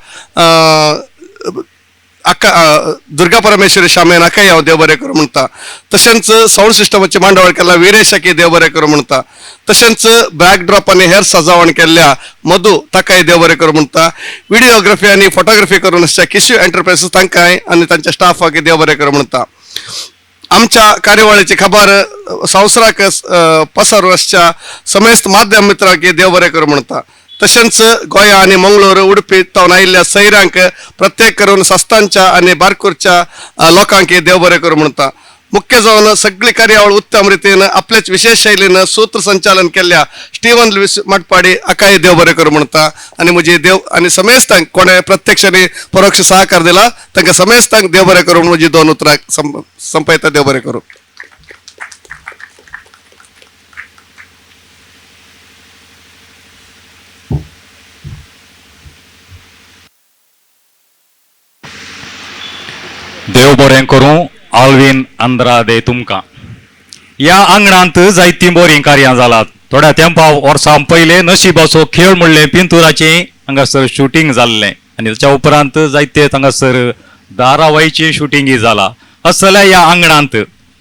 दुर्गा परमेश्वरी शामेन आखाय हांव देव बरें करूं म्हणटा. तशेंच साऊंड सिस्टमाची मांडवळ केल्या विरेश की देव बरें करूं म्हणटा. तशेंच बॅकड्रॉप आनी हेर सजावण केल्ल्या मधू ताकाय देव बरें करूं म्हणटा. व्हिडिओग्राफी आनी फोटोग्राफी करून आसच्या किशू एंटरप्रायसीस तांकांय आनी तांच्या स्टाफाक देव बरें करूं म्हणटा. आमच्या कार्यवाळीची खबर संवसाराक पसरू आसच्या समेस्त माध्यम मित्रांक देव बरें करूं म्हणटा. तशेंच गोंया आनी मंगळूर उडपी तावन आयिल्ल्या सैरांक प्रत्येक करून सस्तांच्या आनी बारकूरच्या लोकांक देव बरें करूं म्हणटा. मुख्य जावन सगळी कार्यावळ उत्तम रितीन आपलेच विशेष शैलीन सूत्रसंचालन केल्ल्या स्टीवन लुईस मटपाडी हाकाय देव बरें करूं म्हणटा. आनी म्हजी देव आनी समेस्तांक कोणें प्रत्यक्ष आनी परोक्ष सहकार दिला तांकां समेस्तांक देव बरें करूं म्हजी 2 उतरां संपयता. देव बरें करूं. देव बरें करूं. आल्विन अंद्रादे तुमकां. ह्या आंगणांत जायतीं बरीं कार्यां जालात. थोड्या तेंपा वर्सां पयले नशिबाचो खेळ म्हणलें पिंतुराचें हांगासर शूटिंग जाल्लें आनी ताच्या उपरांत जायते हांगासर धारावाहीचें शूटिंगय जालां. असल्या ह्या आंगणांत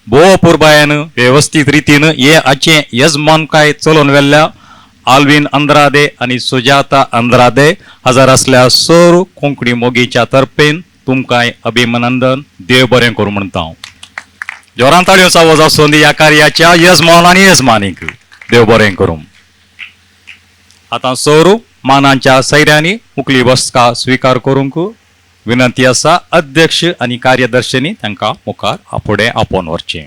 भोव पुरबायेन वेवस्थीत रितीन हे हाचें येजमानकाय चलोवन व्हेल्ल्या आल्विन अंद्रादे आनी सुजाता अंद्रादे हाजर आसल्या सर कोंकणी मोगीच्या तर्फेन तुमकांय अभिनंदन. देव बरें करूं म्हणटा हांव. जोरान ताळयो आवाज आसून ह्या कार्याच्या येजमान आनी येजमानीक देव बरें करूं. आतां सर मानांच्या सैऱ्यांनी उकली बसका स्विकार करूंक विनंती आसा. अध्यक्ष आनी कार्यदर्शनी तांकां मुखार फुडें आपोवन व्हरचें.